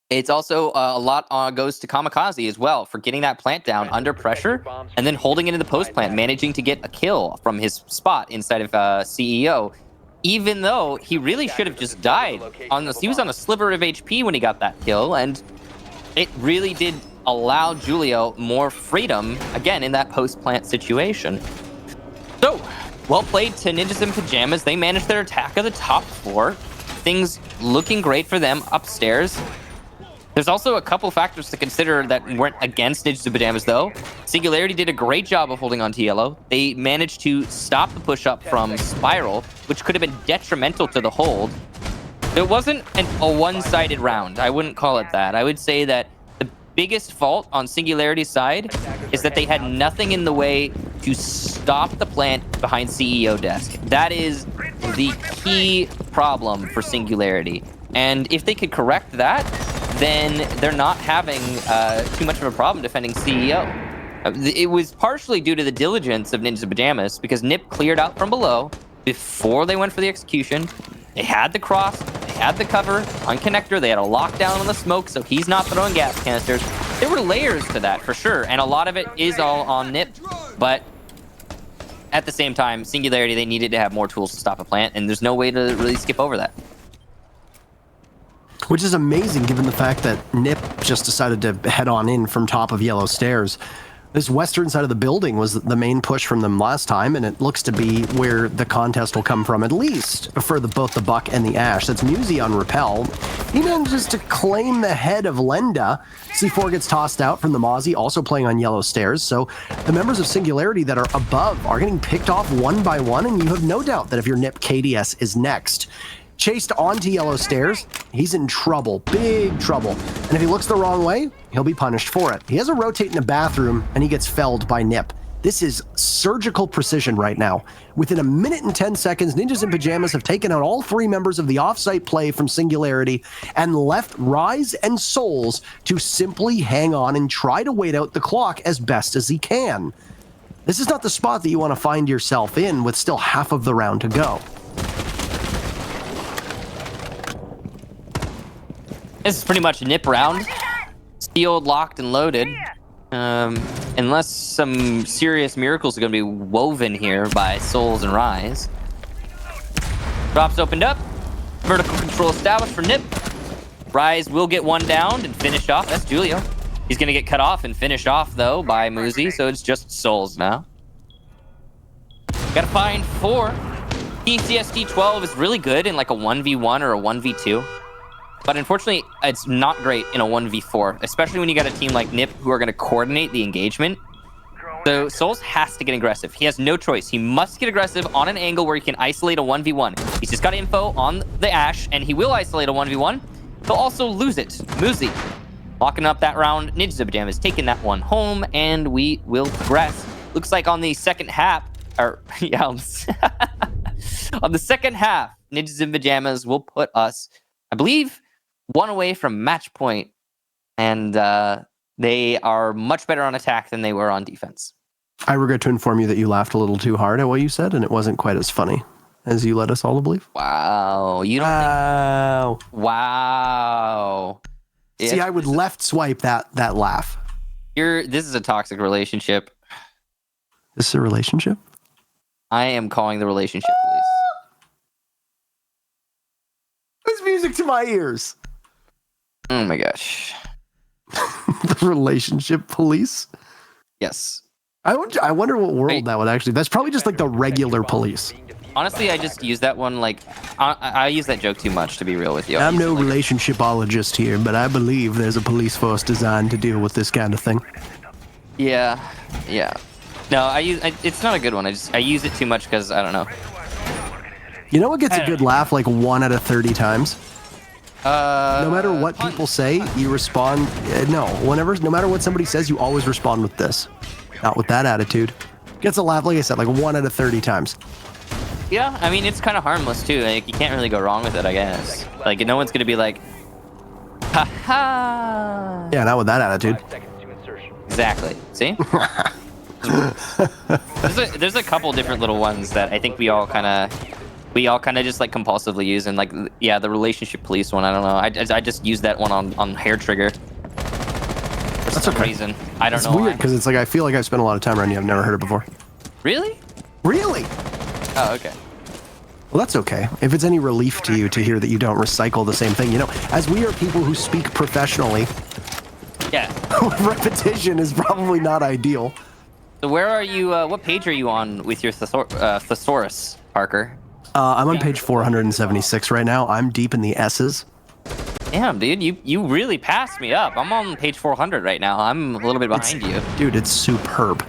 It's also a lot goes to Kamikaze as well for getting that plant down under pressure and then holding it in the post plant, managing to get a kill from his spot inside of CEO, even though he really should have just died. He was on a sliver of HP when he got that kill, and it really did allow Julio more freedom, again, in that post-plant situation. So, well played to Ninjas in Pyjamas. They managed their attack of the top floor. Things looking great for them upstairs. There's also a couple factors to consider that weren't against Ninjas and Pyjamas, though. Singularity did a great job of holding on to yellow. They managed to stop the push-up from Spiral, which could have been detrimental to the hold. It wasn't a one-sided round. I wouldn't call it that. I would say that the biggest fault on Singularity's side is that they had nothing in the way to stop the plant behind CEO desk. That is the key problem for Singularity. And if they could correct that, then they're not having too much of a problem defending CEO. It was partially due to the diligence of Ninjas and Pyjamas, because Nip cleared out from below before they went for the execution. They had the cross, they had the cover on connector, they had a lockdown on the smoke, so he's not throwing gas canisters. There were layers to that, for sure, and a lot of it is all on Nip, but at the same time, Singularity, they needed to have more tools to stop a plant, and there's no way to really skip over that. Which is amazing given the fact that Nip just decided to head on in from top of yellow stairs. This western side of the building was the main push from them last time, and it looks to be where the contest will come from, at least for both the Buck and the Ash. That's Musi on Repel. He manages to claim the head of Lenda. C4 gets tossed out from the Mozzie, also playing on yellow stairs. So the members of Singularity that are above are getting picked off one by one, and you have no doubt that if your Nip, KDS is next. Chased onto yellow stairs, he's in trouble, big trouble. And if he looks the wrong way, he'll be punished for it. He has a rotate in a bathroom, and he gets felled by Nip. This is surgical precision right now. Within a minute and 10 seconds, Ninjas and Pyjamas have taken out all three members of the offsite play from Singularity and left Rise and Souls to simply hang on and try to wait out the clock as best as he can. This is not the spot that you want to find yourself in with still half of the round to go. This is pretty much a Nip round. Sealed, locked, and loaded. Unless some serious miracles are going to be woven here by Souls and Rise. Drops opened up. Vertical control established for Nip. Rise will get one down and finish off. That's Julio. He's going to get cut off and finished off, though, by Musi, so it's just Souls now. Got to find 4. PCSD 12 is really good in like a 1v1 or a 1v2. But unfortunately, it's not great in a 1v4, especially when you got a team like Nip who are going to coordinate the engagement. So Souls has to get aggressive. He has no choice. He must get aggressive on an angle where he can isolate a 1v1. He's just got info on the Ash, and he will isolate a 1v1. He'll also lose it. Musi locking up that round. Ninjas and Pyjamas taking that one home, and we will progress. Looks like on the second half, or yeah, on the second half, Ninjas and Pyjamas will put us, I believe, one away from match point, and they are much better on attack than they were on defense. I regret to inform you that you laughed a little too hard at what you said, and it wasn't quite as funny as you led us all to believe. Wow. You don't think... Wow. See, I would left swipe that laugh. This is a toxic relationship. This is a relationship? I am calling the relationship police. It's music to my ears. Oh my gosh. The relationship police? Yes. I wonder what world that would actually... That's probably just like the regular police. Honestly, I just use that one like... I use that joke too much, to be real with you. I'm no relationshipologist here, but I believe there's a police force designed to deal with this kind of thing. Yeah. No, it's not a good one. I use it too much because, I don't know. You know what gets a good laugh like 1 out of 30 times? No matter what people say, you respond. No matter what somebody says, you always respond with this. Not with that attitude. Gets a laugh, like I said, like 1 out of 30 times. Yeah, I mean, it's kind of harmless too. Like, you can't really go wrong with it, I guess. Like, no one's gonna be like, ha ha. Yeah, not with that attitude. 5 seconds to insertion. Exactly. See? there's a couple different little ones that I think we all kind of just like compulsively use, and like, yeah, the relationship police one, I don't know. I just use that one on hair trigger. For some reason. I don't know. It's weird because it's like I feel like I've spent a lot of time around you. I've never heard it before. Really? Really? Oh, okay. Well, that's okay. If it's any relief to you to hear that you don't recycle the same thing, you know, as we are people who speak professionally, yeah, repetition is probably not ideal. So where are you? What page are you on with your thesaurus, Parker? I'm on page 476 right now. I'm deep in the S's. Damn, dude, you really passed me up. I'm on page 400 right now. I'm a little bit behind you. Dude, it's superb.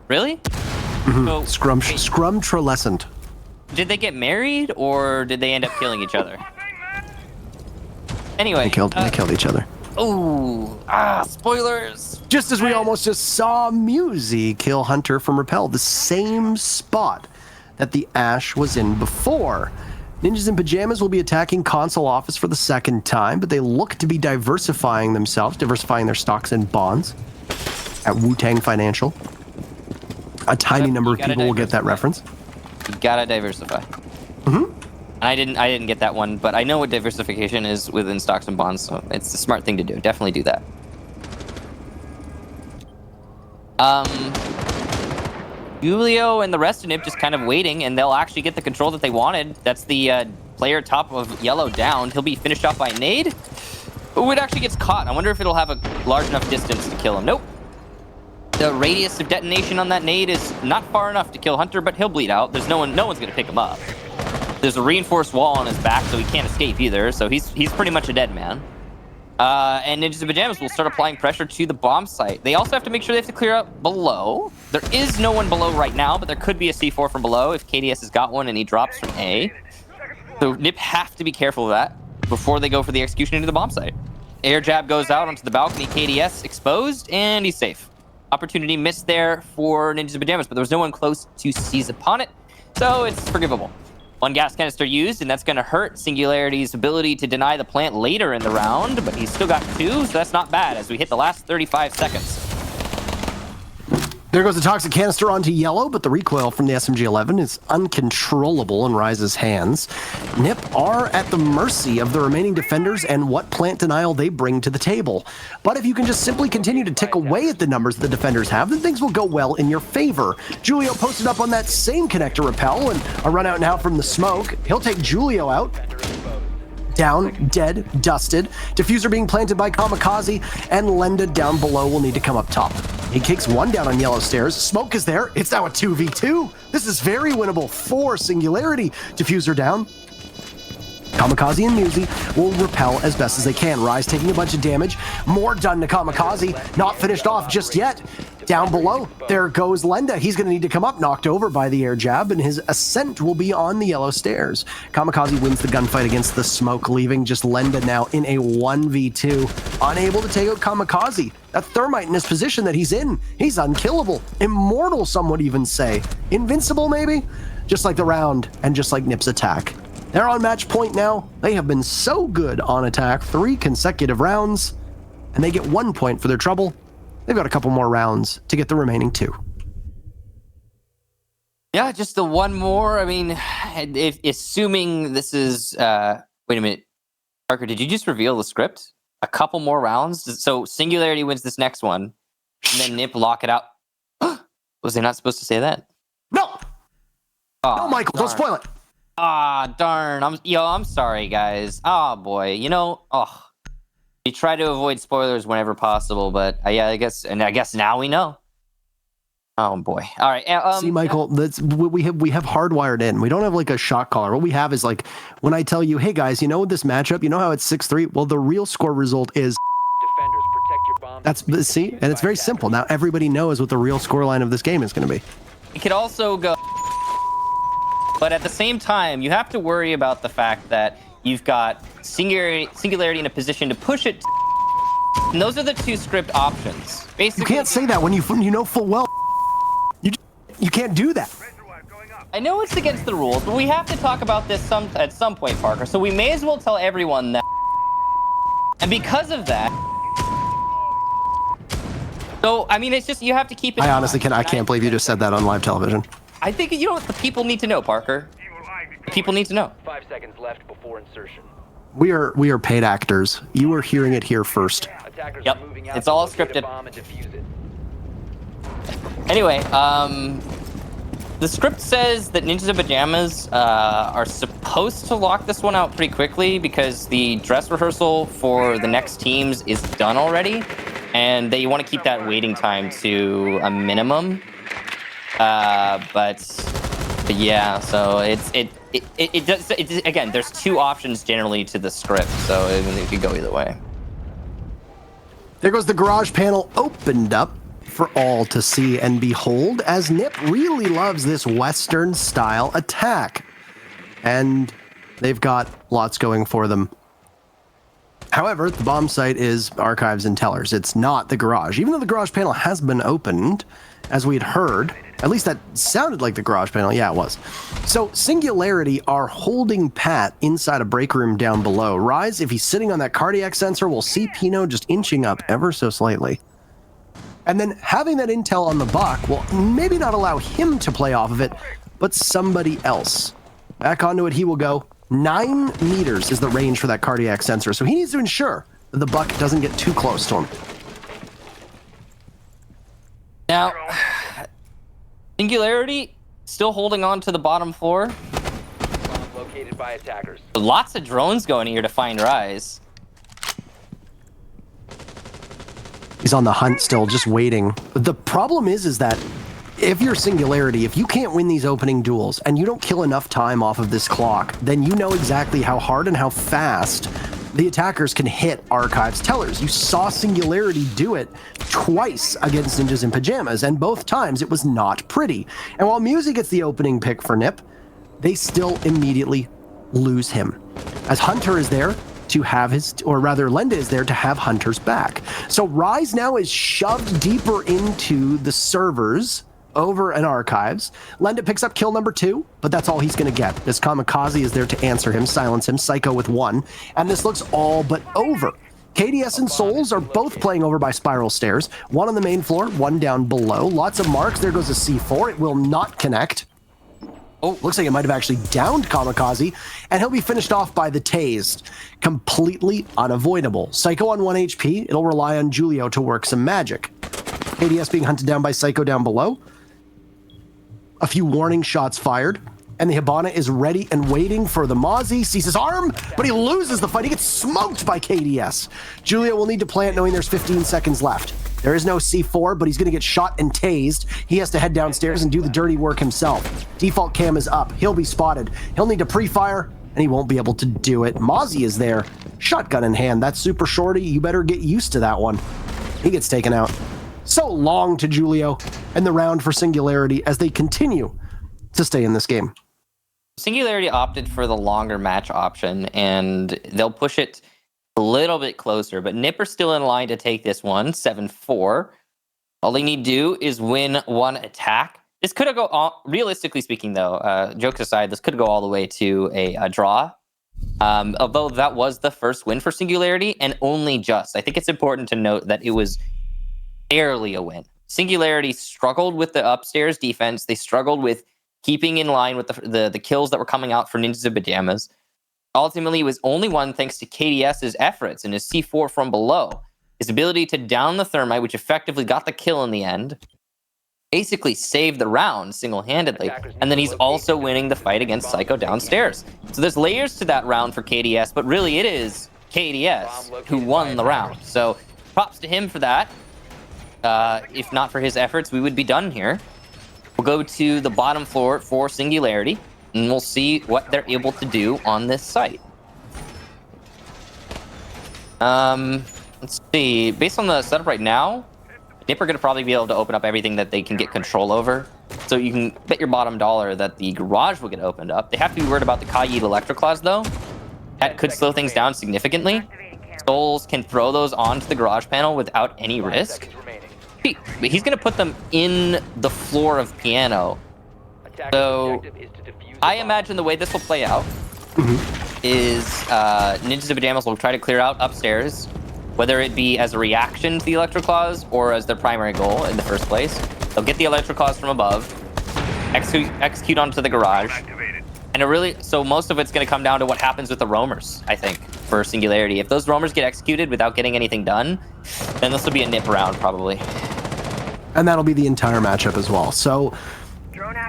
Really? So, Scrumtralescent. did they get married or did they end up killing each other? Anyway, They killed each other. Oh, spoilers. Just as we almost just saw Musi kill Hunter from Rappel, the same spot that the Ash was in before. Ninjas in Pyjamas will be attacking Consul office for the second time, but they look to be diversifying themselves, diversifying their stocks and bonds at Wu-Tang Financial. A tiny number of people will get that reference. You gotta diversify. Mm-hmm. I didn't get that one, but I know what diversification is within stocks and bonds, so it's a smart thing to do. Definitely do that. Julio and the rest of NIP just kind of waiting, and they'll actually get the control that they wanted. That's the player top of yellow down. He'll be finished off by nade. Oh, it actually gets caught. I wonder if it'll have a large enough distance to kill him. Nope. The radius of detonation on that nade is not far enough to kill Hunter, but he'll bleed out. There's no one's gonna pick him up. There's a reinforced wall on his back, so he can't escape either. So he's pretty much a dead man. And Ninjas in Pyjamas will start applying pressure to the bomb site. They also have to make sure they have to clear out below. There is no one below right now, but there could be a C4 from below if KDS has got one and he drops from A. So NIP have to be careful of that before they go for the execution into the bomb site. Air jab goes out onto the balcony. KDS exposed, and he's safe. Opportunity missed there for Ninjas in Pyjamas, but there was no one close to seize upon it, so it's forgivable. One gas canister used, and that's going to hurt Singularity's ability to deny the plant later in the round, but he's still got 2, so that's not bad as we hit the last 35 seconds. There goes the toxic canister onto yellow, but the recoil from the SMG-11 is uncontrollable in Ryze's hands. NIP are at the mercy of the remaining defenders and what plant denial they bring to the table. But if you can just simply continue to tick away at the numbers the defenders have, then things will go well in your favor. Julio posted up on that same connector rappel, and a run out now from the smoke. He'll take Julio out. Down, dead, dusted. Diffuser being planted by Kamikaze, and Lenda down below will need to come up top. He kicks one down on yellow stairs. Smoke is there. It's now a 2v2. This is very winnable for Singularity. Diffuser down. Kamikaze and Musi will repel as best as they can. Ryze taking a bunch of damage. More done to Kamikaze. Not finished off just yet. Down below, there goes Lenda. He's going to need to come up, knocked over by the air jab, and his ascent will be on the yellow stairs. Kamikaze wins the gunfight against the smoke, leaving just Lenda now in a 1v2, unable to take out Kamikaze. That thermite in his position that he's in, he's unkillable. Immortal, some would even say. Invincible, maybe? Just like the round, and just like NIP's attack. They're on match point now. They have been so good on attack, 3 consecutive rounds, and they get 1 point for their trouble. They've got a couple more rounds to get the remaining 2. Yeah, just the one more. I mean, if assuming this is... wait a minute. Parker, did you just reveal the script? A couple more rounds? So Singularity wins this next one, and then NIP lock it out. Was they not supposed to say that? No! No, Michael, don't spoil it. Darn. I'm sorry, guys. Boy. You try to avoid spoilers whenever possible, but yeah, I guess now we know. Oh boy. All right. See, Michael, that's we have hardwired in. We don't have like a shot caller. What we have is like when I tell you, hey guys, this matchup, how it's 6-3. Well, the real score result is. Defenders, protect your bomb. That's see, and it's very simple. Now everybody knows what the real scoreline of this game is going to be. It could also go, but at the same time, you have to worry about the fact that you've got Singularity in a position to push it. And those are the 2 script options. Basically, you can't say that when you know full well. You can't do that. I know it's against the rules, but we have to talk about this at some point, Parker. So we may as well tell everyone that. And because of that, so I mean, it's just you have to keep it. I honestly can't believe you just said that on live television. I think the people need to know, Parker. The people need to know. 5 seconds left before insertion. We are paid actors. You are hearing it here first. Attackers Yep, are moving out it's to all locate a scripted. bomb and defuse it. Anyway, the script says that Ninjas in Pyjamas are supposed to lock this one out pretty quickly because the dress rehearsal for the next teams is done already, and they want to keep that waiting time to a minimum. But yeah, so it does. Again, there's two options generally to the script, so it could go either way. There goes the garage panel opened up for all to see and behold, as Nip really loves this Western style attack. And they've got lots going for them. However, the bomb site is archives and tellers. It's not the garage. Even though the garage panel has been opened, as we had heard, at least that sounded like the garage panel. Yeah, it was. So Singularity are holding Pat inside a break room down below. Rise, if he's sitting on that cardiac sensor, we'll see Pino just inching up ever so slightly. And then having that intel on the Buck will maybe not allow him to play off of it, but somebody else. Back onto it he will go. 9 meters is the range for that cardiac sensor, so he needs to ensure that the Buck doesn't get too close to him. Now, Singularity still holding on to the bottom floor. Bomb located by attackers. Lots of drones going here to find Rise. He's on the hunt still, just waiting. The problem is that if you're Singularity, if you can't win these opening duels and you don't kill enough time off of this clock, then you know exactly how hard and how fast the attackers can hit Archives tellers. You saw Singularity do it twice against Ninjas in Pyjamas, and both times it was not pretty. And while Musi gets the opening pick for Nip, they still immediately lose him. As Hunter is there to have his, or rather Lenda is there to have Hunter's back. So Rise now is shoved deeper into the servers over an Archives. Lenda picks up kill number 2, but that's all he's going to get. This Kamikaze is there to answer him, silence him, Psycho with 1, and this looks all but over. KDS and Souls are both playing over by spiral stairs, one on the main floor, one down below. Lots of marks. There goes a C4. It will not connect. Oh, looks like it might have actually downed Kamikaze, and he'll be finished off by the tased. Completely unavoidable. Psycho on 1 HP. It'll rely on Julio to work some magic. KDS being hunted down by Psycho down below. A few warning shots fired, and the Hibana is ready and waiting for the Mozzie. Sees his arm, but he loses the fight. He gets smoked by KDS. Julio will need to plant knowing there's 15 seconds left. There is no C4, but he's going to get shot and tased. He has to head downstairs and do the dirty work himself. Default cam is up. He'll be spotted. He'll need to pre-fire, and he won't be able to do it. Mozzie is there, shotgun in hand. That's super shorty. You better get used to that one. He gets taken out. So long to Julio and the round for Singularity as they continue to stay in this game. Singularity opted for the longer match option, and they'll push it a little bit closer, but Nipper's still in line to take this one, 7-4. All they need to do is win one attack. This could have gone, realistically speaking though, jokes aside, this could go all the way to a draw. Although that was the first win for Singularity, and only just. I think it's important to note that it was barely a win. Singularity struggled with the upstairs defense. They struggled with keeping in line with the kills that were coming out for Ninjas in Pyjamas. Ultimately, it was only won thanks to KDS's efforts and his C4 from below. His ability to down the thermite, which effectively got the kill in the end, basically saved the round single-handedly. And then he's also winning the fight against Psycho downstairs. So there's layers to that round for KDS, but really it is KDS who won the round. So props to him for that. If not for his efforts, we would be done here. We'll go to the bottom floor for Singularity, and we'll see what they're able to do on this site. Let's see. Based on the setup right now, Nip are going to probably be able to open up everything that they can get control over. So you can bet your bottom dollar that the garage will get opened up. They have to be worried about the Kayid Electroclaws, though. That could slow things down significantly. Souls can throw those onto the garage panel without any risk. He's going to put them in the floor of piano. So I imagine the way this will play out is Ninjas in Pyjamas will try to clear out upstairs, whether it be as a reaction to the Electroclaws or as their primary goal in the first place. They'll get the Electroclaws from above, execute onto the garage, and so most of it's going to come down to what happens with the roamers, I think, for Singularity. If those roamers get executed without getting anything done, then this will be a Nip round, probably. And that'll be the entire matchup as well. So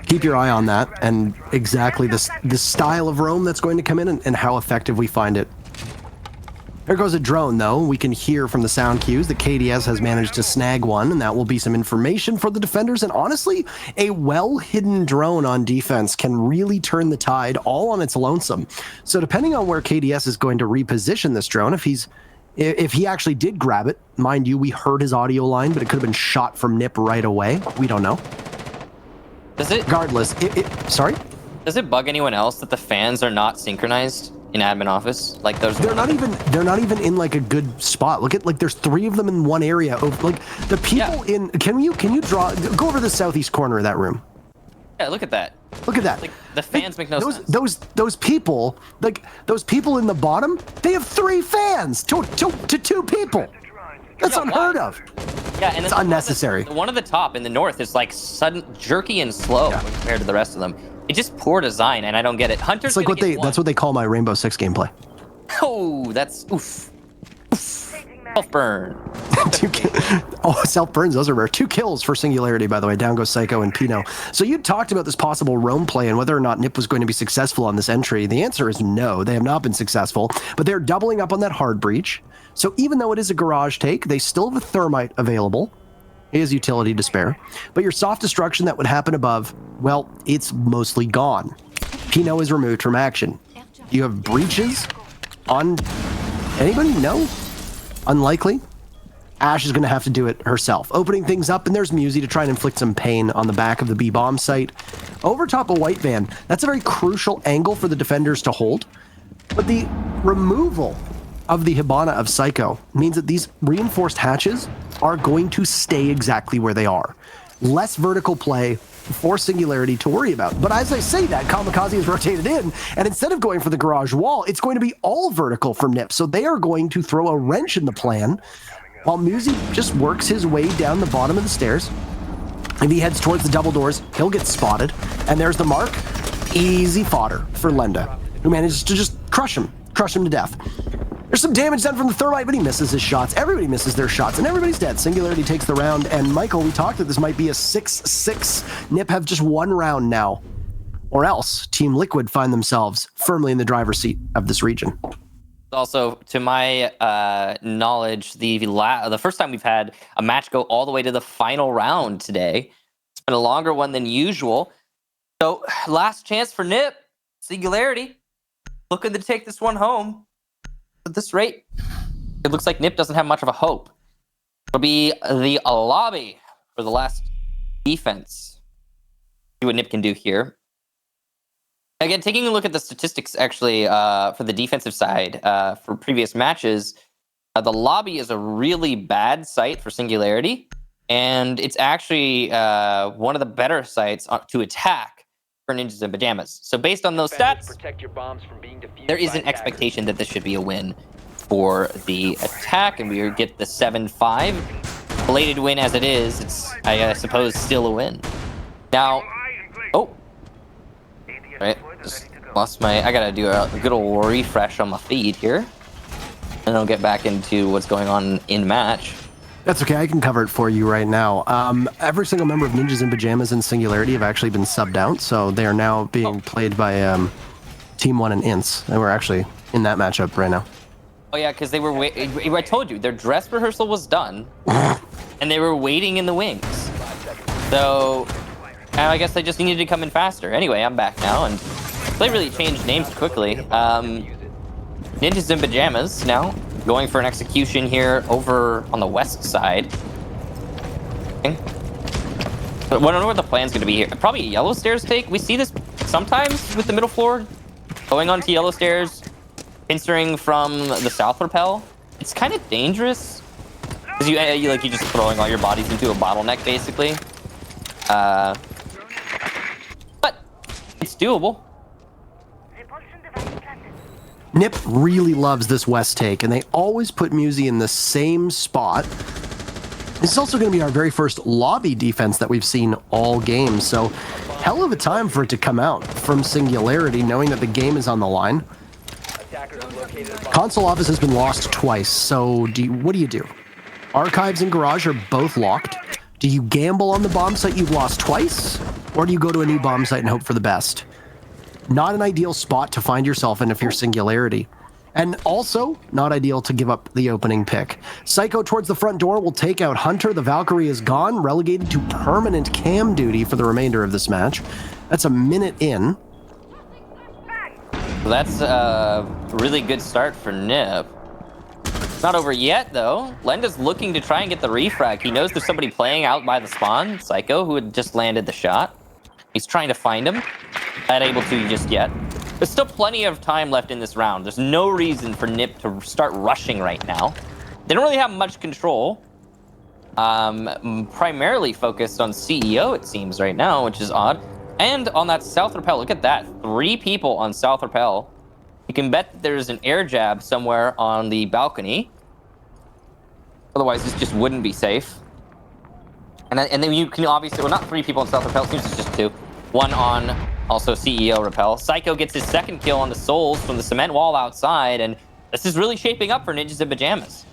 keep your eye on that and exactly this style of roam that's going to come in and how effective we find it. There goes a drone, though. We can hear from the sound cues that KDS has managed to snag one, and that will be some information for the defenders. And honestly, a well-hidden drone on defense can really turn the tide all on its lonesome. So depending on where KDS is going to reposition this drone, if he actually did grab it, mind you, we heard his audio line, but it could have been shot from Nip right away. We don't know. Does it? Regardless, sorry? Does it bug anyone else that the fans are not synchronized in admin office? Like those. They're not even in like a good spot. Look at, like, there's 3 of them in one area. Like the people in. Can you go over the southeast corner of that room? Yeah, look at that. Look at that. Like the fans make no sense. Those people, like those people in the bottom, they have 3 fans to 2 people. That's unheard of. Yeah, and it's unnecessary. The one at the top in the north is like sudden, jerky, and slow compared to the rest of them. It's just poor design, and I don't get it. Hunter's it's like that's what they call my Rainbow Six gameplay. Oh, that's oof. Self burn. Self burns. Those are rare. 2 kills for Singularity, by the way. Down goes Psycho and Pino. So you talked about this possible roam play and whether or not Nip was going to be successful on this entry. The answer is no. They have not been successful, but they're doubling up on that hard breach. So even though it is a garage take, they still have a thermite available. It is utility to spare. But your soft destruction that would happen above, well, it's mostly gone. Pino is removed from action. You have breaches on anybody? No? Unlikely. Ash is going to have to do it herself. Opening things up, and there's Musi to try and inflict some pain on the back of the B-bomb site. Over top of White Van, that's a very crucial angle for the defenders to hold. But the removal of the Hibana of Psycho means that these reinforced hatches are going to stay exactly where they are. Less vertical play for Singularity to worry about. But as I say that, Kamikaze is rotated in, and instead of going for the garage wall, it's going to be all vertical from Nip. So they are going to throw a wrench in the plan, while Musi just works his way down the bottom of the stairs. If he heads towards the double doors, he'll get spotted. And there's the mark. Easy fodder for Lenda, who manages to just crush him to death. There's some damage done from the thermite, but he misses his shots. Everybody misses their shots, and everybody's dead. Singularity takes the round, and Michael, we talked that this might be a 6-6. Nip have just 1 round now, or else Team Liquid find themselves firmly in the driver's seat of this region. Also, to my knowledge, the first time we've had a match go all the way to the final round today. It's been a longer one than usual. So, last chance for Nip. Singularity looking to take this one home. At this rate, it looks like Nip doesn't have much of a hope. It'll be the lobby for the last defense. See what Nip can do here. Again, taking a look at the statistics, actually, for the defensive side for previous matches, the lobby is a really bad site for Singularity, and it's actually one of the better sites to attack for Ninjas in Pyjamas. So based on those stats, there is an expectation that this should be a win for the attack, and we get the 7-5. Belated win as it is, it's, I suppose, still a win. Now, right, just lost I gotta do a good old refresh on my feed here, and I'll get back into what's going on in match. That's okay, I can cover it for you right now. Every single member of Ninjas in Pyjamas and Singularity have actually been subbed out, so they are now being played by Team 1 and Ints, and we're actually in that matchup right now. Oh yeah, because they were I told you, their dress rehearsal was done, and they were waiting in the wings. So, I guess they just needed to come in faster. Anyway, I'm back now, and they really changed names quickly. Ninjas in Pyjamas now. Going for an execution here over on the west side. Okay. But I don't know what the plan's going to be here. Probably a yellow stairs take. We see this sometimes with the middle floor. Going on to yellow stairs, pincering from the south rappel. It's kind of dangerous. Because you're just throwing all your bodies into a bottleneck, basically. But it's doable. Nip really loves this west take, and they always put Musi in the same spot. This is also going to be our very first lobby defense that we've seen all game, so hell of a time for it to come out from Singularity, knowing that the game is on the line. Console office has been lost twice, so what do you do? Archives and Garage are both locked. Do you gamble on the bomb site you've lost twice, or do you go to a new bomb site and hope for the best? Not an ideal spot to find yourself in if you're Singularity. And also, not ideal to give up the opening pick. Psycho towards the front door will take out Hunter. The Valkyrie is gone, relegated to permanent cam duty for the remainder of this match. That's a minute in. Well, that's a really good start for Nip. It's not over yet, though. Lenda's looking to try and get the refrag. He knows there's somebody playing out by the spawn, Psycho, who had just landed the shot. He's trying to find him. Not able to just yet. There's still plenty of time left in this round. There's no reason for Nip to start rushing right now. They don't really have much control. Primarily focused on CEO, it seems, right now, which is odd. And on that South Rappel, look at that. 3 people on South Rappel. You can bet that there's an air jab somewhere on the balcony. Otherwise, this just wouldn't be safe. And then you can obviously, well, not 3 people on South Rappel, it seems it's just 2. 1 on also CEO Rappel. Psycho gets his second kill on the Souls from the cement wall outside, and this is really shaping up for Ninjas in Pyjamas.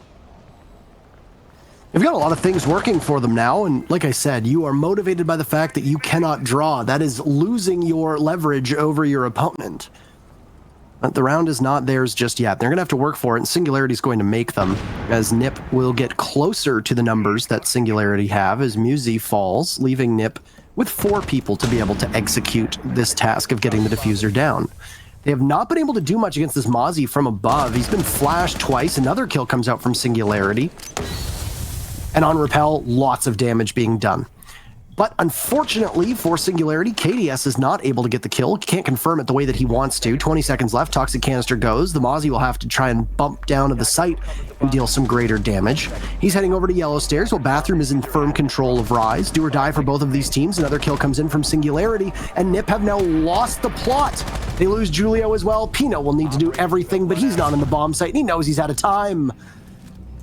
They've got a lot of things working for them now, and like I said, you are motivated by the fact that you cannot draw. That is losing your leverage over your opponent. But the round is not theirs just yet. They're going to have to work for it, and Singularity is going to make them, as Nip will get closer to the numbers that Singularity have as Musi falls, leaving Nip with 4 people to be able to execute this task of getting the diffuser down. They have not been able to do much against this Mozzie from above. He's been flashed twice. Another kill comes out from Singularity. And on Rappel, lots of damage being done. But unfortunately for Singularity, KDS is not able to get the kill. Can't confirm it the way that he wants to. 20 seconds left. Toxic Canister goes. The Mozzie will have to try and bump down to the site and deal some greater damage. He's heading over to Yellow Stairs while Bathroom is in firm control of Rise. Do or die for both of these teams. Another kill comes in from Singularity, and Nip have now lost the plot. They lose Julio as well. Pino will need to do everything, but he's not in the bomb site, and he knows he's out of time.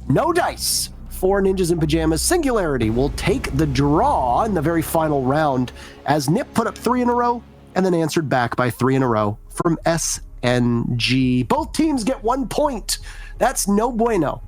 No dice for Ninjas in Pyjamas. Singularity will take the draw in the very final round as Nip put up 3 in a row and then answered back by 3 in a row from SNG. Both teams get 1 point. That's no bueno.